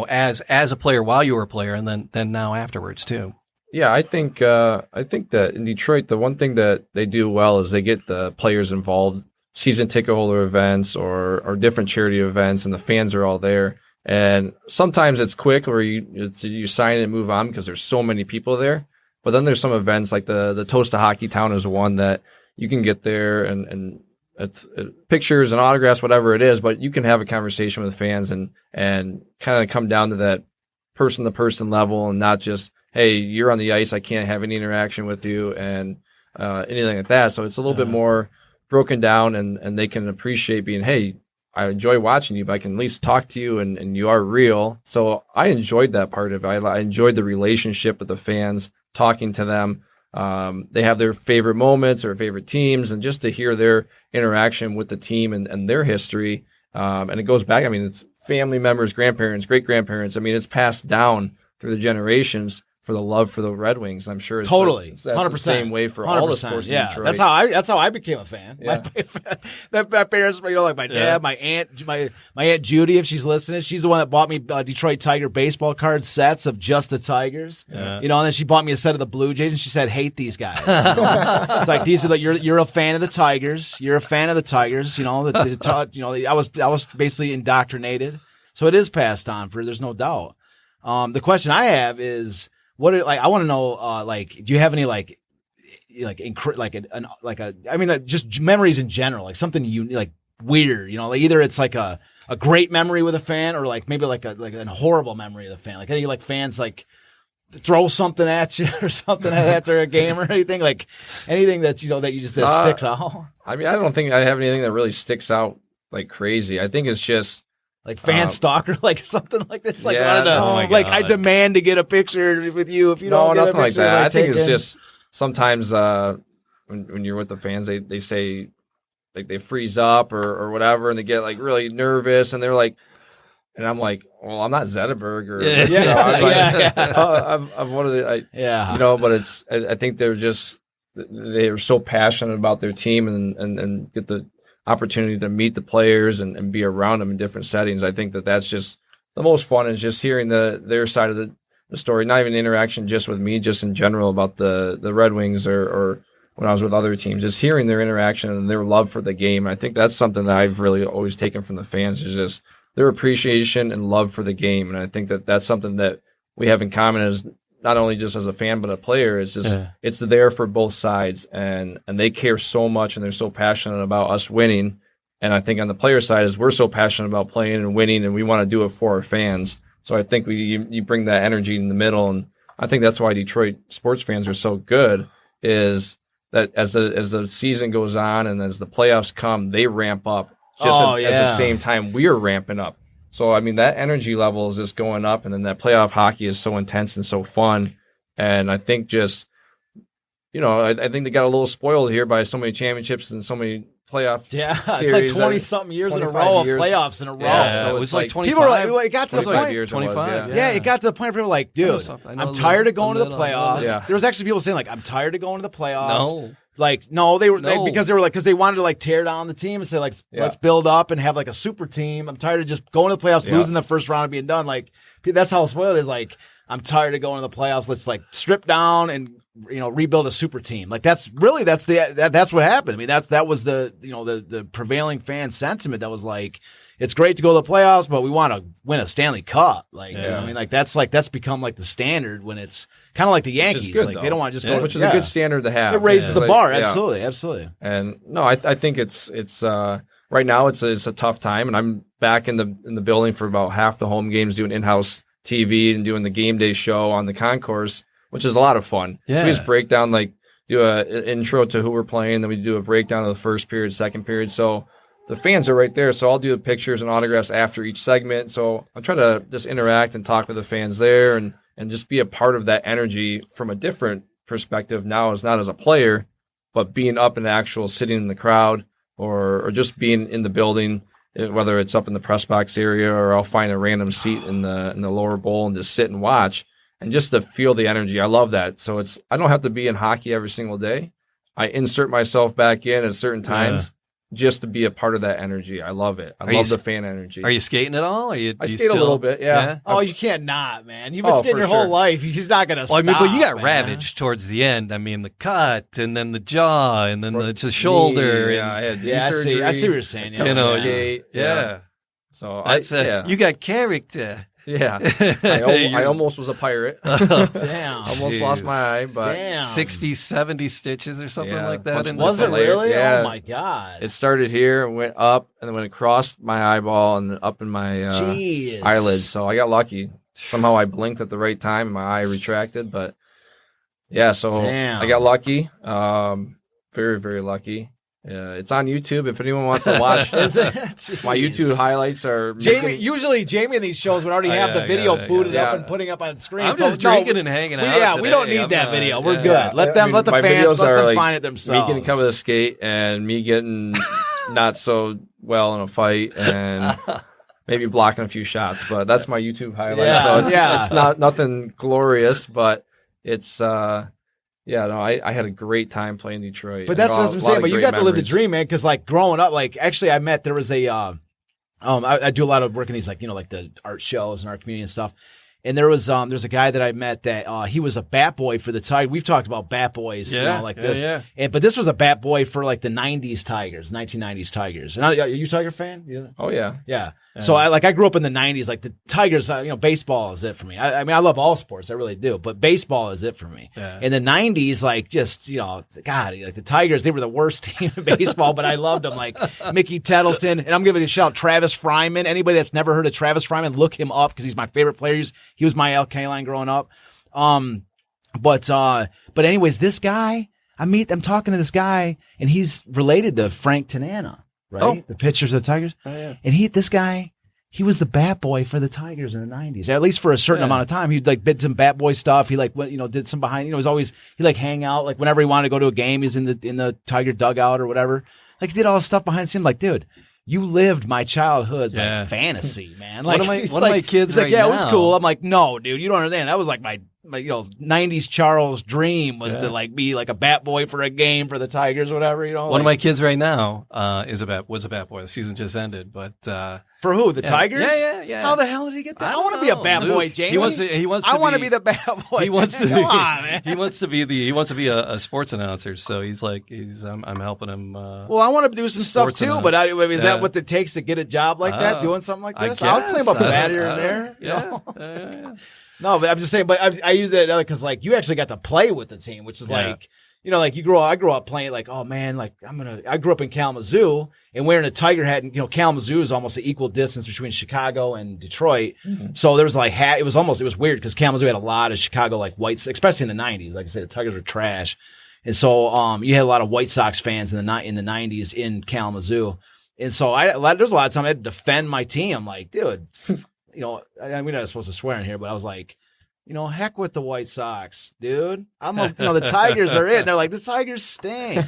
as a player while you were a player, and then now afterwards too? Yeah, I think that in Detroit, the one thing that they do well is they get the players involved, season ticket holder events or different charity events, and the fans are all there. And sometimes it's quick, or you sign it and move on because there's so many people there. But then there's some events like the Toast to Hockey Town is one that you can get there and it's pictures and autographs, whatever it is. But you can have a conversation with fans and kind of come down to that person to person level, and not just, hey, you're on the ice, I can't have any interaction with you and anything like that. So it's a little bit more broken down, and they can appreciate being, hey, I enjoy watching you, but I can at least talk to you, and you are real. So I enjoyed that part of it. I enjoyed the relationship with the fans, talking to them. They have their favorite moments or favorite teams, and just to hear their interaction with the team and their history. And it goes back, I mean, it's family members, grandparents, great-grandparents. I mean, it's passed down through the generations for the love for the Red Wings. I'm sure it's totally 100% the same way for all the sports in Detroit. That's how I became a fan. Yeah. My parents, like my dad, my aunt, my aunt Judy, if she's listening, she's the one that bought me Detroit Tiger baseball card sets of just the Tigers. Yeah. And then she bought me a set of the Blue Jays, and she said, "Hate these guys." It's like, these are you're a fan of the Tigers. You're a fan of theTigers. I was basically indoctrinated. So it is passed on there's no doubt. The question I have is, I want to know, do you have any just memories in general, like something weird, either it's like a great memory with a fan, or maybe a horrible memory of the fan, any fans throw something at you or something after a game or anything, anything that that sticks out. I mean, I don't think I have anything that really sticks out like crazy. I think it's just fan stalker, something like this. Yeah, I demand to get a picture with you if you don't get a picture. Nothing like that. I think it's just sometimes when you're with the fans, they say they freeze up or whatever, and they get really nervous, and they're like, and I'm like, well, I'm not Zetterberg or I'm one of the but I think they're so passionate about their team and get the opportunity to meet the players and be around them in different settings. I think that's just the most fun, is just hearing their side of the story, not even interaction just with me, just in general about the Red Wings or when I was with other teams, just hearing their interaction and their love for the game. I think that's something that I've really always taken from the fans, is just their appreciation and love for the game. And I think that's something that we have in common, as not only just as a fan, but a player. It's just, it's there for both sides, and they care so much, and they're so passionate about us winning. And I think on the player side is we're so passionate about playing and winning, and we want to do it for our fans. So I think you bring that energy in the middle. And I think that's why Detroit sports fans are so good, is that as the season goes on and as the playoffs come, they ramp up just at the same time we're ramping up. So, I mean, that energy level is just going up, and then that playoff hockey is so intense and so fun. And I think just, I think they got a little spoiled here by so many championships and so many playoff series. It's 20-something years in a row of playoffs in a row. Yeah, so it was 25. People are it got to the point. 25. It got to the point where people were like, dude, I'm tired of going to the playoffs. Yeah. There was actually people saying, I'm tired of going to the playoffs. No. Because they wanted to tear down the team and say let's build up and have a super team. I'm tired of just going to the playoffs, losing the first round and being done. That's how spoiled it is. I'm tired of going to the playoffs. Let's strip down and rebuild a super team. That's what happened. I mean, that was the prevailing fan sentiment. That was it's great to go to the playoffs, but we want to win a Stanley Cup. That's become the standard when it's kind of like the Yankees. Good, they don't want to just go, which is a good standard to have. It raises the bar. Absolutely. And no, I think it's right now it's a tough time, and I'm back in the building for about half the home games doing in-house TV and doing the game day show on the concourse, which is a lot of fun. Yeah. So we just break down, like, do an intro to who we're playing, then we do a breakdown of the first period, second period. So the fans are right there. So I'll do the pictures and autographs after each segment. So I try to just interact and talk with the fans there and just be a part of that energy from a different perspective now, as not as a player, but being up in the actual sitting in the crowd or just being in the building, whether it's up in the press box area or I'll find a random seat in the lower bowl and just sit and watch and just to feel the energy. I love that. So I don't have to be in hockey every single day. I insert myself back in at certain times just to be a part of that energy. I love it. I love the fan energy. Are you skating at all? I skate a little bit, yeah. Oh, you can't not, man. You've been skating your whole life. You're just not going to stop. I mean, but you got man. ravaged towards the end. I mean, the cut and then the jaw and then the shoulder. Yeah, I had knee I surgery. I see what you're saying. Yeah. You know, skate. Yeah. So That's you got character. Yeah. I almost was a pirate. Damn. Almost lost my eye, but Damn. 60, 70 stitches or something like that. Was it really? Yeah. Oh, my God. It started here and went up, and then when it crossed my eyeball and up in my eyelid. So I got lucky. Somehow I blinked at the right time and my eye retracted. But, yeah, so I got lucky. Very, very lucky. It's on YouTube if anyone wants to watch. My YouTube highlights are Usually Jamie in these shows would already have the video booted up and putting up on the screen. I'm just drinking and hanging out. Yeah, we don't need that video. We're good. Let the fans find it themselves. Me getting covered the skate and me getting not so well in a fight and maybe blocking a few shots. But that's my YouTube highlight. So it's not nothing glorious, but it's yeah, no, I had a great time playing Detroit. But that's what I'm saying. But you got to live the dream, man. Because like growing up, like actually, I met there was a I do a lot of work in these like like the art shows and art community and stuff. And there's a guy that I met that he was a bat boy for the Tigers. We've talked about bat boys, like this. Yeah. But this was a bat boy for like the 90s Tigers, 1990s Tigers. And are you a Tiger fan? Yeah. Oh yeah. Yeah. So I grew up in the 90s. Like the Tigers, baseball is it for me. I mean, I love all sports, I really do, but baseball is it for me. Yeah. In the 90s, like just God, like the Tigers, they were the worst team in baseball, but I loved them. Like Mickey Tettleton, and I'm giving a shout out Travis Fryman. Anybody that's never heard of Travis Fryman, look him up because he's my favorite player. He was my LK line growing up. But anyways, this guy, I'm talking to this guy, and he's related to Frank Tanana. Right? The pitchers of the Tigers. Oh, yeah. And he was the bat boy for the Tigers in the 90s, at least for a certain amount of time. He'd like did some bat boy stuff. He like went, did some behind, he like hang out, like whenever he wanted to go to a game, he's in the Tiger dugout or whatever. Like he did all this stuff behind the scene. Like, dude, you lived my childhood like fantasy, man. Like one of my kids like, it was cool. I'm like, no, dude, you don't understand. That was like my 90s Charles dream was to like be like a bat boy for a game for the Tigers, whatever, One of my kids right now was a bat boy. The season just ended, but for who? The Tigers? Yeah. How the hell did he get that? I want to be a bat boy, Jamie. He wants to I want to be the bat boy. He wants to. Come on, man. He wants to be a sports announcer. So I'm helping him. Well, I want to do some stuff too, but is that what it takes to get a job like that? Doing something like this? I was playing up a bat here and there. Yeah. No, but I'm just saying. But I use it because like you actually got to play with the team, which is like. Like I grew up playing like, oh man, like I grew up in Kalamazoo and wearing a Tiger hat, and Kalamazoo is almost an equal distance between Chicago and Detroit. Mm-hmm. So there was like it was weird because Kalamazoo had a lot of Chicago like whites, especially in the 90s. Like I said, the Tigers were trash. And so you had a lot of White Sox fans in the 90s in Kalamazoo. And so there's a lot of time I had to defend my team. I'm like, dude, we're not supposed to swear in here, but I was like, heck with the White Sox, dude. The Tigers are it. They're like, the Tigers stink.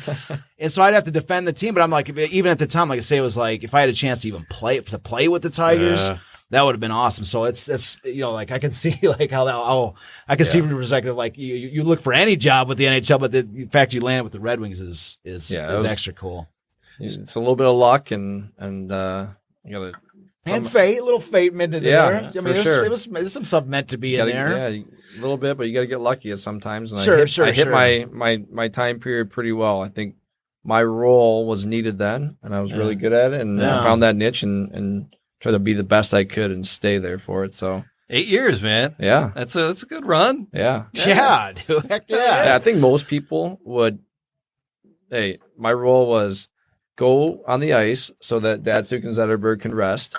And so I'd have to defend the team. But I'm like, even at the time, like I say, it was like, if I had a chance to even play with the Tigers, that would have been awesome. So it's like I can see like how I can see from your perspective, like you look for any job with the NHL, but the fact you land with the Red Wings is extra cool. It's a little bit of luck and you got to. And fate, a little fate meant to there. I mean, there's some stuff meant to be in there. Yeah, a little bit, but you got to get lucky sometimes. And I hit my time period pretty well. I think my role was needed then, and I was really good at it, and I found that niche and tried to be the best I could and stay there for it. So 8 years, man. Yeah, that's a good run. Yeah, dude. Heck yeah. I think most people would. Hey, my role was go on the ice so that Datsyuk and Zetterberg can rest.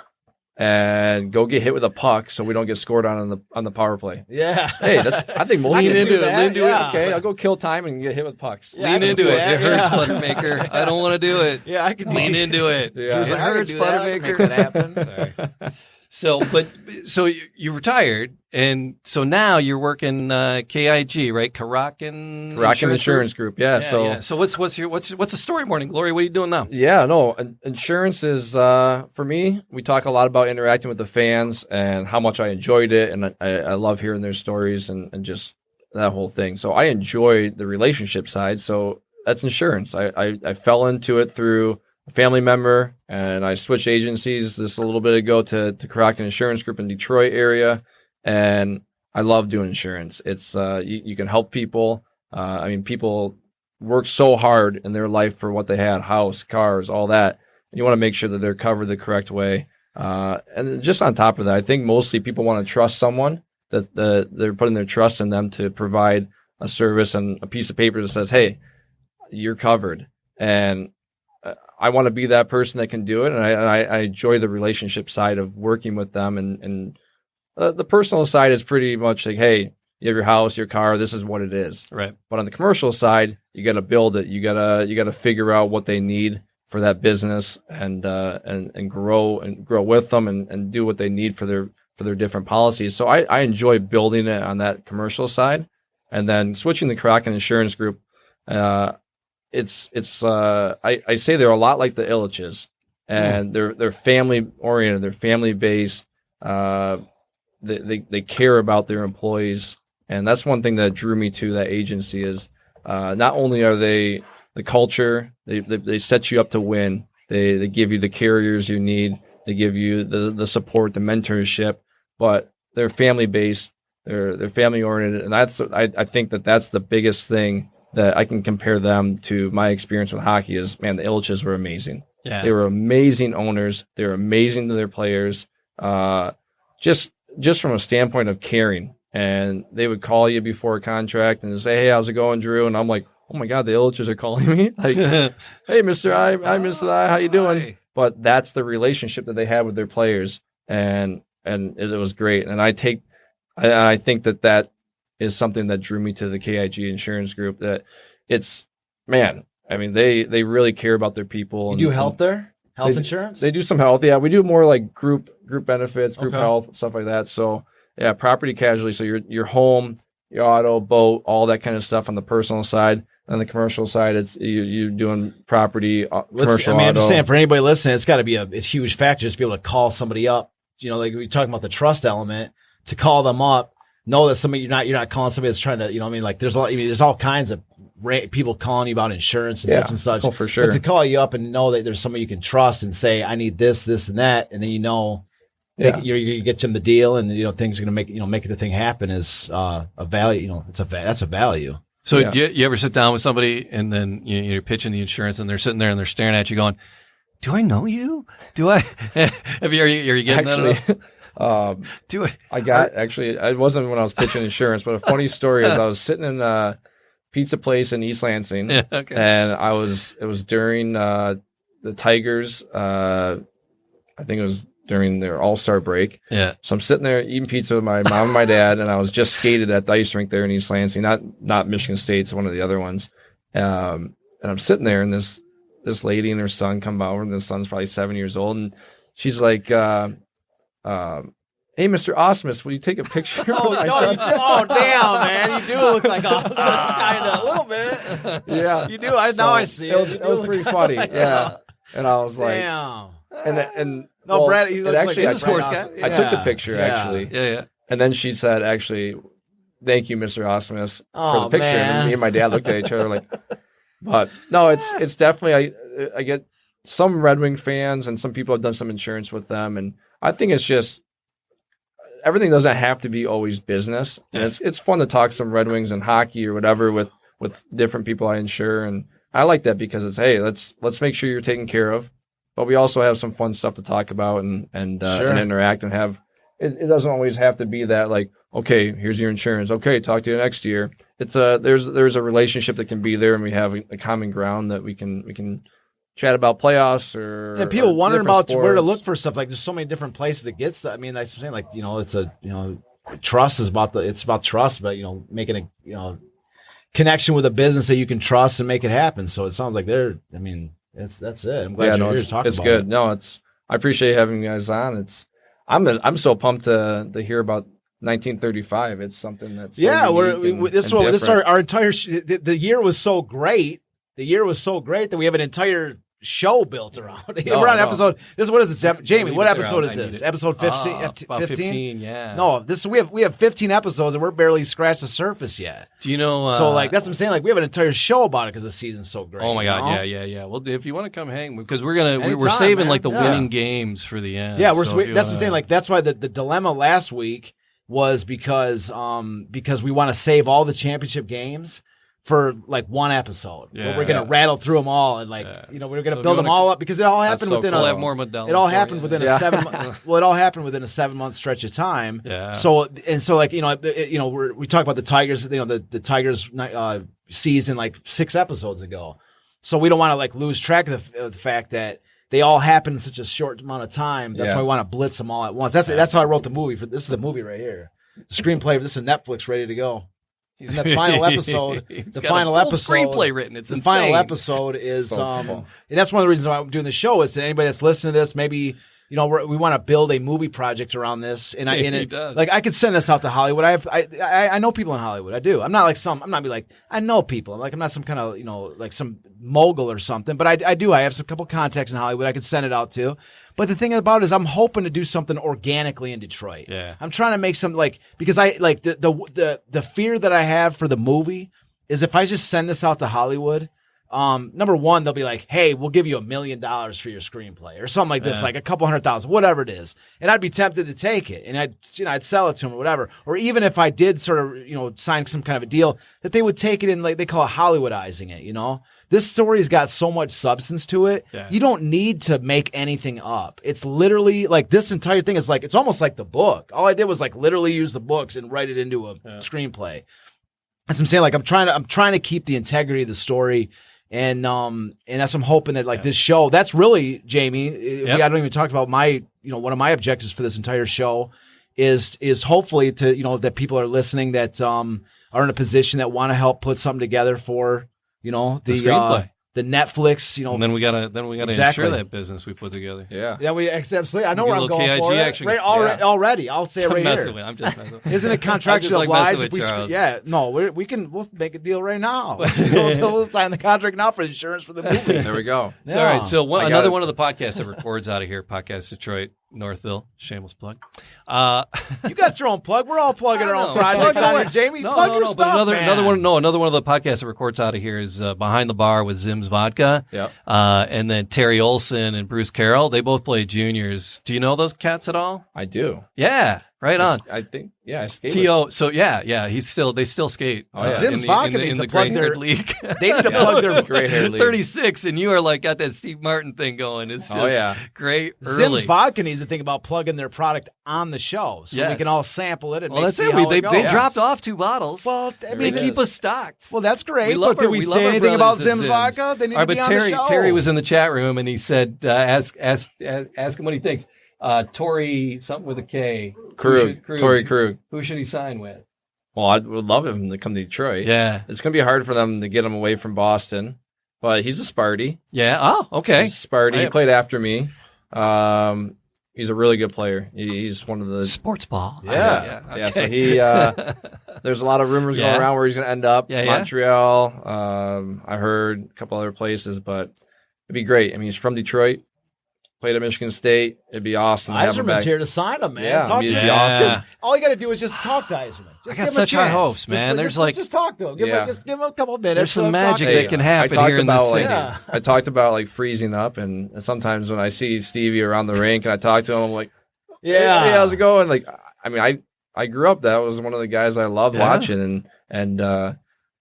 and go get hit with a puck so we don't get scored on the power play. Yeah. Hey, I think most Lean people into do it. that. Lean into it. Okay, I'll go kill time and get hit with pucks. Yeah, Lean I into can it. do that, It hurts, yeah. Buttermaker. I don't want to do it. Yeah, I can Lean into it. Yeah. It hurts, Buttermaker. happen. So you retired, and so now you're working KIG, right? Korotkin Insurance Group. Yeah. So what's the story, Morning Glory? What are you doing now? Yeah, no, insurance is, for me, we talk a lot about interacting with the fans and how much I enjoyed it. And I love hearing their stories and just that whole thing. So I enjoy the relationship side. So that's insurance. I fell into it through a family member, and I switched agencies this a little bit ago to Korotkin Insurance Group in Detroit area. And I love doing insurance. It's, you can help people. I mean, people work so hard in their life for what they had, house, cars, all that. You want to make sure that they're covered the correct way. And just on top of that, I think mostly people want to trust someone, that they're putting their trust in them to provide a service and a piece of paper that says, hey, you're covered. And I want to be that person that can do it. And I enjoy the relationship side of working with them. And the personal side is pretty much like, hey, you have your house, your car, this is what it is. Right. But on the commercial side, you got to build it. You got to figure out what they need for that business and grow with them and do what they need for their different policies. So I enjoy building it on that commercial side, and then switching the Korotkin Insurance Group. I say they're a lot like the Illiches, and they're family oriented, they're family based. They care about their employees. And that's one thing that drew me to that agency is not only are they the culture, they set you up to win. They give you the carriers you need. They give you the support, the mentorship, but they're family based. They're family oriented, and I think that's the biggest thing that I can compare them to my experience with hockey is, man, the Illiches were amazing. Yeah. They were amazing owners. They were amazing to their players. Just from a standpoint of caring. And they would call you before a contract and say, hey, how's it going, Drew? And I'm like, oh my God, the Illiches are calling me. Like, hey, Mr. I, Mr. I, how you doing? Hi. But that's the relationship that they had with their players. And it was great. And I think that is something that drew me to the KIG Insurance Group, that it's, man, I mean, they really care about their people. You do health there? Health insurance? They do some health. Yeah, we do more like group benefits, group health, stuff like that. So yeah, property casualty. So your home, your auto, boat, all that kind of stuff on the personal side. On the commercial side, it's you doing property, commercial auto. I'm just saying, for anybody listening, it's got to be a huge factor just to be able to call somebody up. You know, like we're talking about the trust element, to call them up, know that somebody you're not calling somebody that's trying to, you know what I mean? Like there's all kinds of people calling you about insurance and such and such. Oh, for sure. But to call you up and know that there's somebody you can trust and say, I need this, and that, and then you get them the deal, and things are going to make the thing happen is a value. That's a value. So you ever sit down with somebody and then you're pitching the insurance and they're sitting there and they're staring at you going, do I know you? Do I? Are you getting that? Actually, it wasn't when I was pitching insurance, but a funny story is I was sitting in a pizza place in East Lansing, and it was during the Tigers. I think it was during their All-Star break. Yeah. So I'm sitting there eating pizza with my mom and my dad, and I was just skated at the ice rink there in East Lansing, not Michigan State, it's one of the other ones. And I'm sitting there, and this lady and her son come over, and the son's probably 7 years old, and she's like, hey, Mr. Osmus, will you take a picture? Oh, damn, man. You do look like Osmus, kind of, a little bit. Yeah. You do. I see it. It was pretty funny. Yeah. And I was like, damn. Brad, he's actually, like a sports guy. I took the picture, actually. Yeah. And then she said, actually, thank you, Mr. Osmus, for the picture. Man. And me and my dad looked at each other like, but no, it's definitely, I get some Red Wing fans and some people have done some insurance with them. And I think it's just, everything doesn't have to be always business. And it's fun to talk some Red Wings and hockey or whatever with different people I insure. And I like that because it's, hey, let's make sure you're taken care of. But we also have some fun stuff to talk about and interact and have. It doesn't always have to be that like, okay, here's your insurance. Okay, talk to you next year. It's there's a relationship that can be there, and we have a common ground that we can chat about playoffs or and people or wondering different about where to sports. look for stuff. Like there's so many different places it gets. I mean, I'm saying like, it's a, trust is it's about trust, but making a, connection with a business that you can trust and make it happen. So it sounds like that's it. I'm glad you're here to talk about it. It's good. No, I appreciate having you guys on. I'm so pumped to hear about 1935. It's something that's so our entire the year was so great. The year was so great that we have an entire show built around. We're on episode. What is this, Jamie? What episode is this? Episode 15. About 15. Yeah. No, we have 15 episodes and we're barely scratched the surface yet. Do you know? So that's what I'm saying. Like we have an entire show about it because the season's so great. Oh my God! Yeah. Well, if you want to come hang, because we're saving like the winning games for the end. Yeah, that's what I'm saying. Like that's why the dilemma last week was because we want to save all the championship games for like one episode. Yeah. We're gonna rattle through them all and we're gonna build them all up because it all happened within we'll have more Modelo it all happened within a 7 well, it all happened within a 7-month stretch of time. Yeah. So like we talked about the Tigers, the Tigers season like 6 episodes ago. So we don't want to like lose track of the fact that they all happen in such a short amount of time. That's why we want to blitz them all at once. That's how I wrote the movie. This is the movie right here. The screenplay. This is Netflix ready to go. And the final episode, screenplay written. It's insane. Final episode is and that's one of the reasons why I'm doing the show is that anybody that's listening to this, maybe we want to build a movie project around this, and I could send this out to Hollywood. I know people in Hollywood. I do. I'm not I know people. I'm not some kind of like some mogul or something, but I do. I have some couple contacts in Hollywood. I could send it out to. But the thing about it is I'm hoping to do something organically in Detroit. Yeah. I'm trying to make some because I like the fear that I have for the movie is if I just send this out to Hollywood, number one, they'll be like, hey, we'll give you $1 million for your screenplay or something like this, like a couple $100,000, whatever it is. And I'd be tempted to take it and I'd sell it to them or whatever. Or even if I did sort of, sign some kind of a deal that they would take it in, like they call it Hollywoodizing it, This story's got so much substance to it. Yeah. You don't need to make anything up. It's literally like this entire thing is like, it's almost like the book. All I did was like literally use the books and write it into a screenplay. As I'm saying, like I'm trying to keep the integrity of the story. And that's I'm hoping that this show, that's really, Jamie, I don't even talk about my, one of my objectives for this entire show is hopefully to, that people are listening that are in a position that want to help put something together for, the Netflix, and then we gotta ensure that business we put together. Yeah, we absolutely. I know where I'm going KIG for action. Right, already. I'll say it right here. I'm just messing with. Isn't it contractual obliged? We'll make a deal right now. We'll sign the contract now for insurance for the movie. There we go. Yeah. All right. So another one of the podcasts that records out of here, Podcast Detroit, Northville, shameless plug. You got your own plug. We're all plugging our own projects on here, Jamie. Plug your stuff, another one of the podcasts that records out of here is Behind the Bar with Zim's Vodka. Yeah. And then Terry Olson and Bruce Carroll. They both play juniors. Do you know those cats at all? I do. Yeah. Right on. I think, I skate. T.O. So they still skate. Oh, yeah. Zim's Vodka needs to plug their league. They need to plug their gray hair league. 36, and you are like got that Steve Martin thing going. It's just great. Early. Zim's Vodka needs to think about plugging their product on the show so we can all sample it and that's see it. How they goes. dropped off 2 bottles. Well, they keep us stocked. Well, that's great. But did we say anything about Zim's Vodka? They need to be on the show. Terry was in the chat room and he said, ask him what he thinks. Tory something with a K. Tory Krug. Who should he sign with? Well, I would love him to come to Detroit. Yeah. It's going to be hard for them to get him away from Boston, but he's a Sparty. Yeah. Oh, okay. He's a Sparty. He played after me. He's a really good player. He's one of the sports ball. Yeah. Okay. So he, there's a lot of rumors going around where he's going to end up. Montreal. I heard a couple other places, but it'd be great. I mean, he's from Detroit. Played at Michigan State. It'd be awesome. Eiserman's here to sign him, man. Yeah, talk to him. awesome. All you got to do is just talk to Eiserman. I got such high hopes, man. Just talk to him. Give him a couple of minutes. There's some magic that can happen here in the city. I talked about like freezing up, and sometimes when I see Stevie around the rink and I talk to him, I'm like, hey, how's it going? Like, I mean, I grew up. That was one of the guys I loved watching, and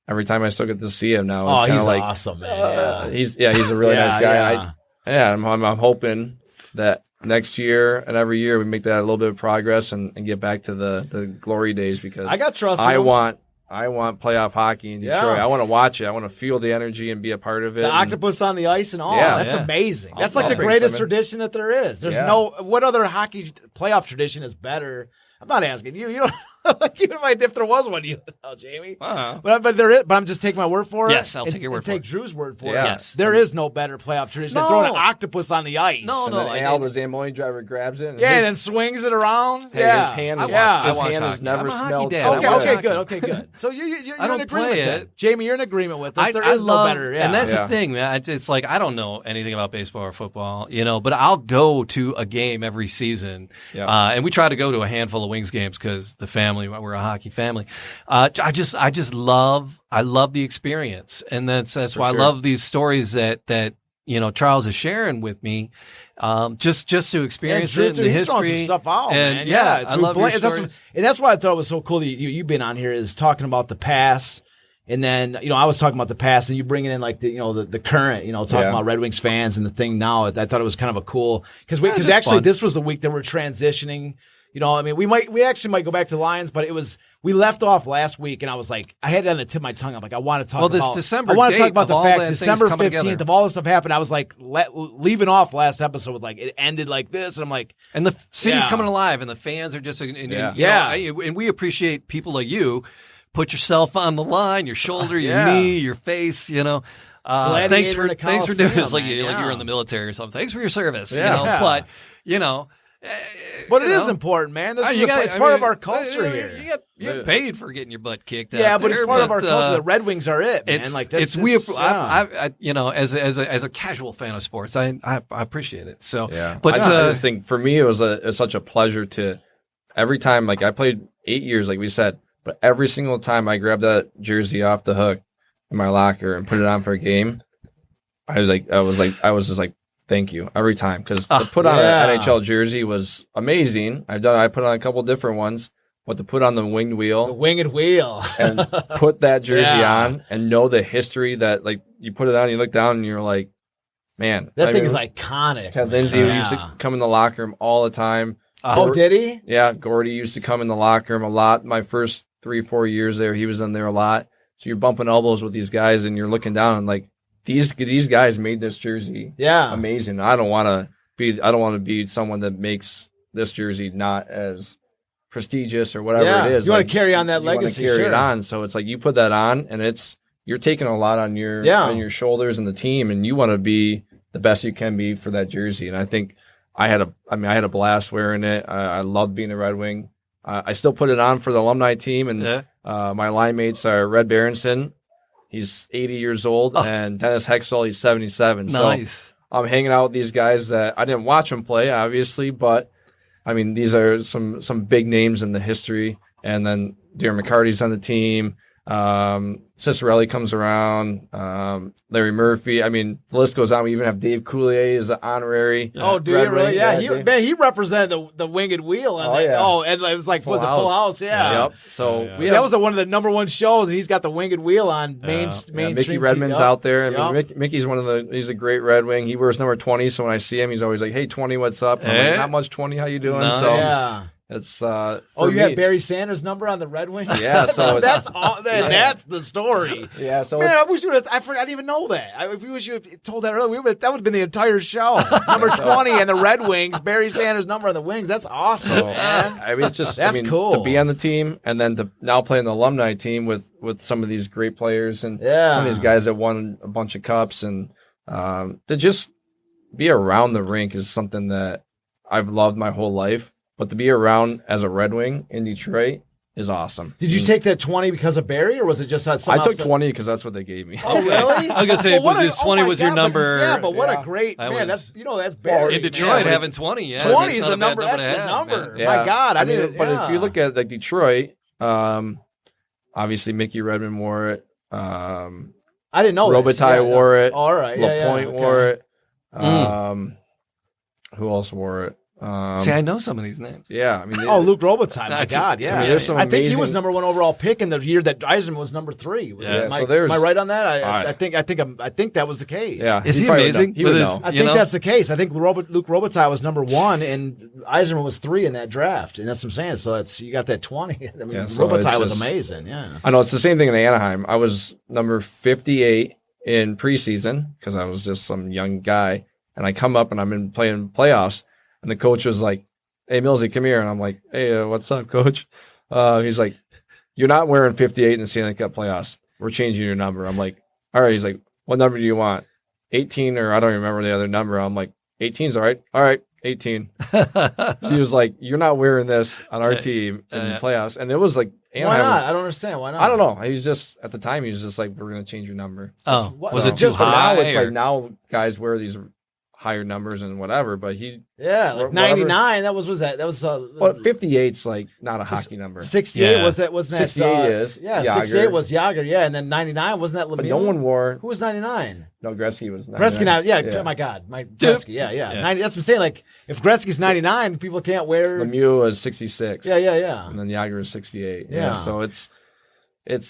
every time I still get to see him now, it's kind of like awesome, man. He's a really nice guy. I'm hoping that next year and every year we make that a little bit of progress and get back to the glory days because I got trust. I want I want playoff hockey in Detroit. Yeah. I want to watch it. I want to feel the energy and be a part of it. The octopus on the ice and all. Yeah. That's Yeah. amazing. That's I'll like the bring greatest some in. tradition that there is. There's what other hockey playoff tradition is better? I'm not asking you. You don't like even if there was one, you would know, Jamie. But there is. But I'm just taking my word for it. Yes, I'll take your word for take it. Drew's word for Yeah. it. Yes. There is no better playoff tradition than throwing an octopus on the ice. No, And no, then I Al, the didn't. Zamboni driver, grabs it. And Yeah, his, and then swings it around. hey, Yeah. his hand is, Yeah. his I watch hand has hockey. never I'm a hockey smelled dad. so I Okay, watch good. okay, good, okay, good. So you're I don't in agreement play with it. that. Jamie, you're in agreement with this. There is no better. Yeah. And that's Yeah. the thing, man. It's like I don't know anything about baseball or football, but I'll go to a game every season. Yeah. And we try to go to a handful of Wings games because the family, we're a hockey family. I just love the experience, and that's why sure. I love these stories that Charles is sharing with me. Just to experience it, and the he's throwing history. some stuff out, and man. yeah, It's I love your that's stories. and that's why I thought it was so cool that you've been on here is talking about the past. And then, I was talking about the past and you bringing in like the current, talking Yeah. about Red Wings fans and the thing now. I thought it was kind of a cool, because just actually fun. this was the week that we're transitioning. We actually might go back to the Lions, but we left off last week and I was like, I had it on the tip of my tongue. I'm like, I want to talk Well, this about, December I want to date talk about of the all fact that things December coming 15th together. of all this stuff happened. I was like, leaving off last episode with like, it ended like this. And I'm like, And the city's Yeah. coming alive, and the fans are just, Yeah. and we appreciate people like you. Put yourself on the line, your shoulder, your Yeah. knee, your face. Thanks Gladiator for in a thanks for doing Coliseum, this. Like man, you yeah. were in the military or something. Thanks for your service. Yeah. But but it is important, man. This is it's part of our culture here. You get paid for getting your butt kicked. Yeah, out but it's there, part of our culture. The Red Wings are it, man. It's Like that's, it's weird. yeah. As a casual fan of sports, I appreciate it. So Yeah, but I just think for me it was such a pleasure to every time. Like I played 8 years, like we said, but every single time I grabbed that jersey off the hook in my locker and put it on for a game, I was just like, thank you every time, because to put on yeah. an NHL jersey was amazing. I put on a couple different ones, but to put on the winged The wheel winged wheel. and put that jersey Yeah. on and know the history that like you put it on, you look down and you're like, man, That I thing mean, is iconic. Ted Lindsay used to come in the locker room all the time. Oh, did he? Yeah, Gordy used to come in the locker room a lot. My first 3-4 years there, he was in there a lot. So you're bumping elbows with these guys, and you're looking down and like these guys made this jersey Yeah. amazing. I don't want to be someone that makes this jersey not as prestigious or whatever Yeah. it is. You want Like, to carry on that you wanna legacy. carry Sure. it on. So it's like you put that on, and you're taking a lot on your shoulders and the team, and you want to be the best you can be for that jersey. And I think I had a blast wearing it. I loved being a Red Wing. I still put it on for the alumni team, and my line mates are Red Berenson. He's 80 years old, and Dennis Hextall, he's 77. nice. So I'm hanging out with these guys that I didn't watch them play, obviously, but I mean, these are some big names in the history. And then Darren McCarty's on the team. Cicerelli comes around. Larry Murphy. I mean, the list goes on. We even have Dave Coulier as an honorary. Oh, do Red you really? Wing. Yeah, he represented the winged wheel. On that. yeah. Oh, and it was like, was it Full House? Yeah. Yep. So That was one of the number one shows, and he's got the winged wheel on main. Mickey Redmond's out there. I mean, Yep. Mickey's he's a great Red Wing. He wears number 20, so when I see him, he's always like, "Hey, 20, what's up?" And I'm like, "Not much, 20. How you doing?" Nice. So Yeah. it's You had Barry Sanders' number on the Red Wing? Yeah, so that's all. That's the story. Yeah, so Man, I wish you would. I didn't even know that. If you wish you had told that earlier, that would have been the entire show. Number 20 and the Red Wings. Barry Sanders' number on the Wings. That's awesome, man. I mean, it's just That's cool. to be on the team and then to now play on the alumni team with some of these great players and some of these guys that won a bunch of cups, and to just be around the rink is something that I've loved my whole life. But to be around as a Red Wing in Detroit is awesome. Did you take that 20 because of Barry, or was it just that? I took 20 because that's what they gave me. Oh, really? I was gonna say, Well, was 20 was your number? But what Yeah. a great That man. was- That's Barry. In Detroit, man. having 20, yeah. 20 is not a bad number. That's to the have, number. man. Yeah. My God, I mean, didn't. but yeah. if you look at like Detroit, obviously Mickey Redmond wore it. I didn't know this. Robitaille wore it. All right, LaPointe okay. wore it. Who else wore it? See, I know some of these names. Yeah, I mean, Luke Robitaille, my God, yeah. I mean, there's some I think he amazing- was number 1 overall pick in the year that Eiserman was number 3. Yeah, so am I right on that? I think that was the case. Yeah, Is he probably would amazing? know. He would with know. his- I you think know? that's the case. I think Luke Robitaille was number 1 and Eiserman was 3 in that draft, and that's what I'm saying. So you got that 20. I mean, Yeah, so Robitaille it's was just- amazing. Yeah. I know it's the same thing in Anaheim. I was number 58 in preseason because I was just some young guy, and I come up and I'm in playing playoffs, and the coach was like, "Hey, Millsy, come here," and I'm like, "Hey, what's up, coach?" He's like, "You're not wearing 58 in the Stanley Cup playoffs. We're changing your number." I'm like, "All right." He's like, "What number do you want? 18 or I don't remember the other number." I'm like, 18's all right. All right, 18. So he was like, "You're not wearing this on our team in the playoffs," and it was like, Why Anaheim not? was- I don't understand. Why not? I don't know. He was just at the time. He was just like, "We're going to change your number." Oh, What- was so it too just for high? Now it's or- like now guys wear these higher numbers and whatever, but he Yeah, like Whatever. 99. That was that? That was 58's like not a hockey number. 68 Yeah. wasn't that 68 is yeah, Jágr. 68 was Jágr, yeah, and then 99 wasn't that Lemieux? But no one wore. Who was 99? No, Gretzky was. Gretzky now, yeah, Yeah. oh my God, Gretzky, yeah. Yeah. 90, that's what I'm saying. Like, if Gretzky's 99, people can't wear. Lemieux was 66. Yeah. And then Jágr was 68. Yeah. So it's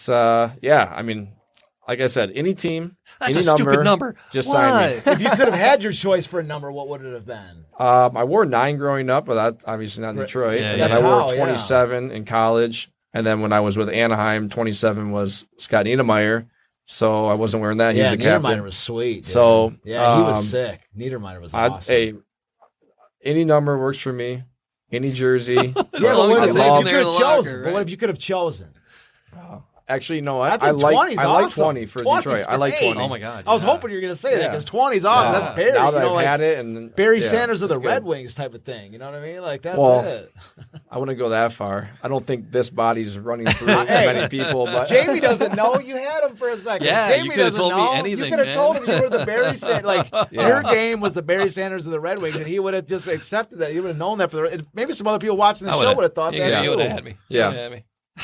yeah. I mean, like I said, any team, That's any a stupid number. just Why? sign me. If you could have had your choice for a number, what would it have been? I wore 9 growing up, but that's obviously not in Detroit. Yeah, And then yeah. I wore That's how, 27 in college. And then when I was with Anaheim, 27 was Scott Niedermayer. So I wasn't wearing that. He was the Niedermayer captain. was sweet. Dude. So, yeah, he was um, sick. Niedermayer was I'd awesome. say any number works for me. Any jersey. As yeah, long but as what it's if all you there could in have the locker, chosen? But right? what if you could have chosen? Actually, you know what? I think 20's I like awesome. 20 for 20's Detroit. I like great. 20. Oh my God! I was yeah. hoping you were going to say that Yeah. because 20's awesome. Yeah. That's Barry. Now that you know, I've like had it, and Barry yeah, Sanders of the that's Red good. Wings type of thing. You know what I mean? Like, that's Well, it. I wouldn't go that far. I don't think this body's running through Hey, many people, but Jamie doesn't know. You had him for a second. Yeah, Jamie you could have doesn't told me know. anything, You could have man. told him you were the Barry Sanders. Like, Yeah. your game was the Barry Sanders of the Red Wings, and he would have just accepted that. He would have known that for the. Maybe some other people watching the show would have thought that You too. would have had me. Yeah. You would've had me.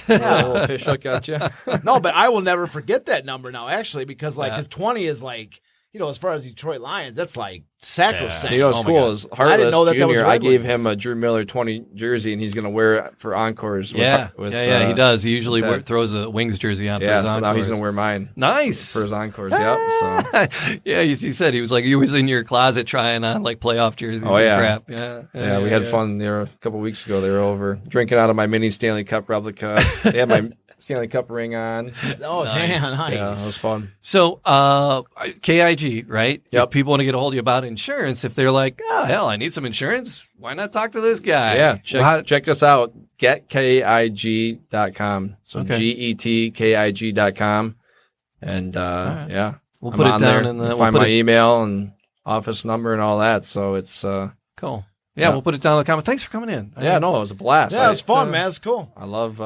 a little fish hook at you. No, but I will never forget that number now, actually, because Yeah. because 20 is like, you know, as far as Detroit Lions, that's like sacrosanct. You know, Oh my school God. is I Heartless didn't know that Junior. was I Red gave Wings. him a Drew Miller 20 jersey, and he's going to wear it for encores. With, Yeah, with, he does. He usually Ted. throws a Wings jersey on. Yeah, for his so now he's encores. going to wear mine Nice for his encores. Yeah, so yeah, he said he was like you was in your closet trying on like playoff jerseys. Oh, and yeah. crap. Yeah, we had fun there a couple weeks ago. They were over drinking out of my mini Stanley Cup replica. They had my Stanley Cup ring on. Oh, Nice. damn, nice. Yeah, it was fun. So, KIG, right? Yep. If people want to get a hold of you about insurance, if they're like, oh, hell, I need some insurance, why not talk to this guy? Yeah, Well, check us out. GetKIG.com. So Okay. GETKIG.com. And yeah, We'll I'm put it on down there. in the- You'll we'll find put my it- email and office number and all that. So it's cool. Yeah, Yeah. we'll put it down in the comments. Thanks for coming in. yeah, no, it was a blast. Yeah, it was fun, man. It's cool. I love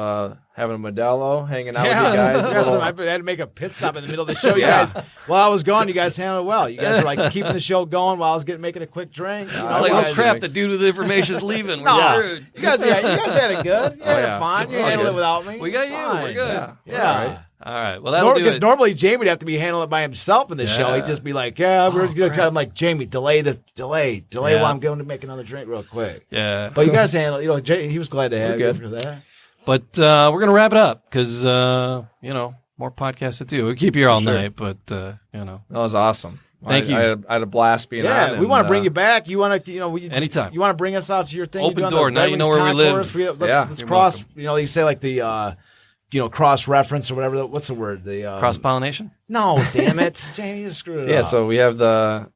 having a Modelo, hanging out Yeah, with you guys. yeah, Little- so I had to make a pit stop in the middle of the show. You Yeah. guys, while I was gone, you guys handled it well. You guys were like keeping the show going while I was making a quick drink. You know, It's like, you oh guys- crap, the dude with the information is leaving. No, We're screwed. you guys had it good. You had yeah. it fine. You Oh, handled yeah. it without me. We got It's you. fine. We're good. Yeah. All right. Well, that'll do Because it. normally Jamie would have to be handling it by himself in the show. He'd just be like, "Yeah, we're going to tell him like Jamie, delay Yeah. while I'm going to make another drink real quick." Yeah. But you guys handle. You know, he was glad to have you good. for that. But we're going to wrap it up because, more podcasts to do. We'll keep you here all Sure. night, but, That was awesome. Thank you. I had a blast being on. Yeah, we and, want to bring you back. You want to, Anytime. You want to bring us out to your thing. Open you do on door. the Now Red you know Wings where we live. concourse. Let's You're cross. welcome. You know, you say like the, cross reference or whatever. What's the word? The cross-pollination? No, damn it, Jamie, you screwed it Yeah, up. so we have the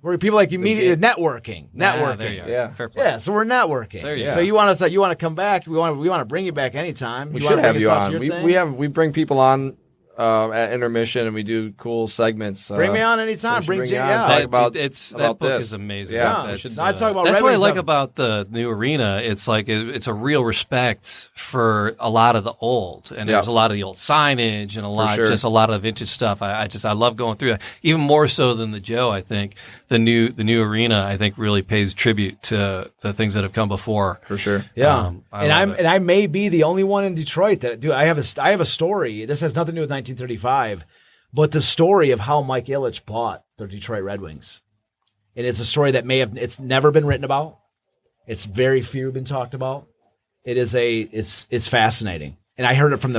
where people like immediately networking. Ah, there you are. Yeah. Fair play. Yeah, so we're networking. There you So go. you want to come back? We want to bring you back anytime. we You should wanna have bring you us out to on. your thing? We bring people on at intermission and we do cool segments. Bring me on anytime. we should Bring bring Jamie you on. out. Talk That- about that book this. is amazing. Yeah, Yeah, we should, I talk about That's Red what I Wings like stuff. about the new arena. It's like it's a real respect for a lot of the old, and Yeah. there's a lot of the old signage and sure. just a lot of vintage stuff. I love going through that. Even more so than the Joe. I think the new arena I think really pays tribute to the things that have come before. for sure. Yeah, I love it. and I may be the only one in Detroit that do. I have a story. This has nothing to do with 1935, but the story of how Mike Ilitch bought the Detroit Red Wings, and it's a story that it's never been written about. It's very few been talked about. It's fascinating. And I heard it from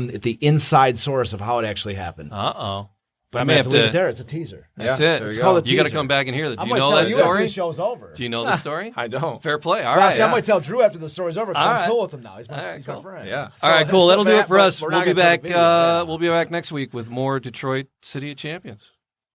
the inside source of how it actually happened. Uh-oh. But I'm going to have to leave it there. It's a teaser. That's Yeah, it. there It's you called go. a teaser. You got to come back and hear that. Do you know that you after story? the show's over. Do you know the story? I don't. Fair play. All Last right. I'm going to tell Drew after the story's over because All I'm right. cool with him now. He's my, All right, he's my cool. friend. Yeah. All right, cool. That'll do it for us. We're We'll not be gonna tell back. the video, yeah. We'll be back next week with more Detroit City of Champions.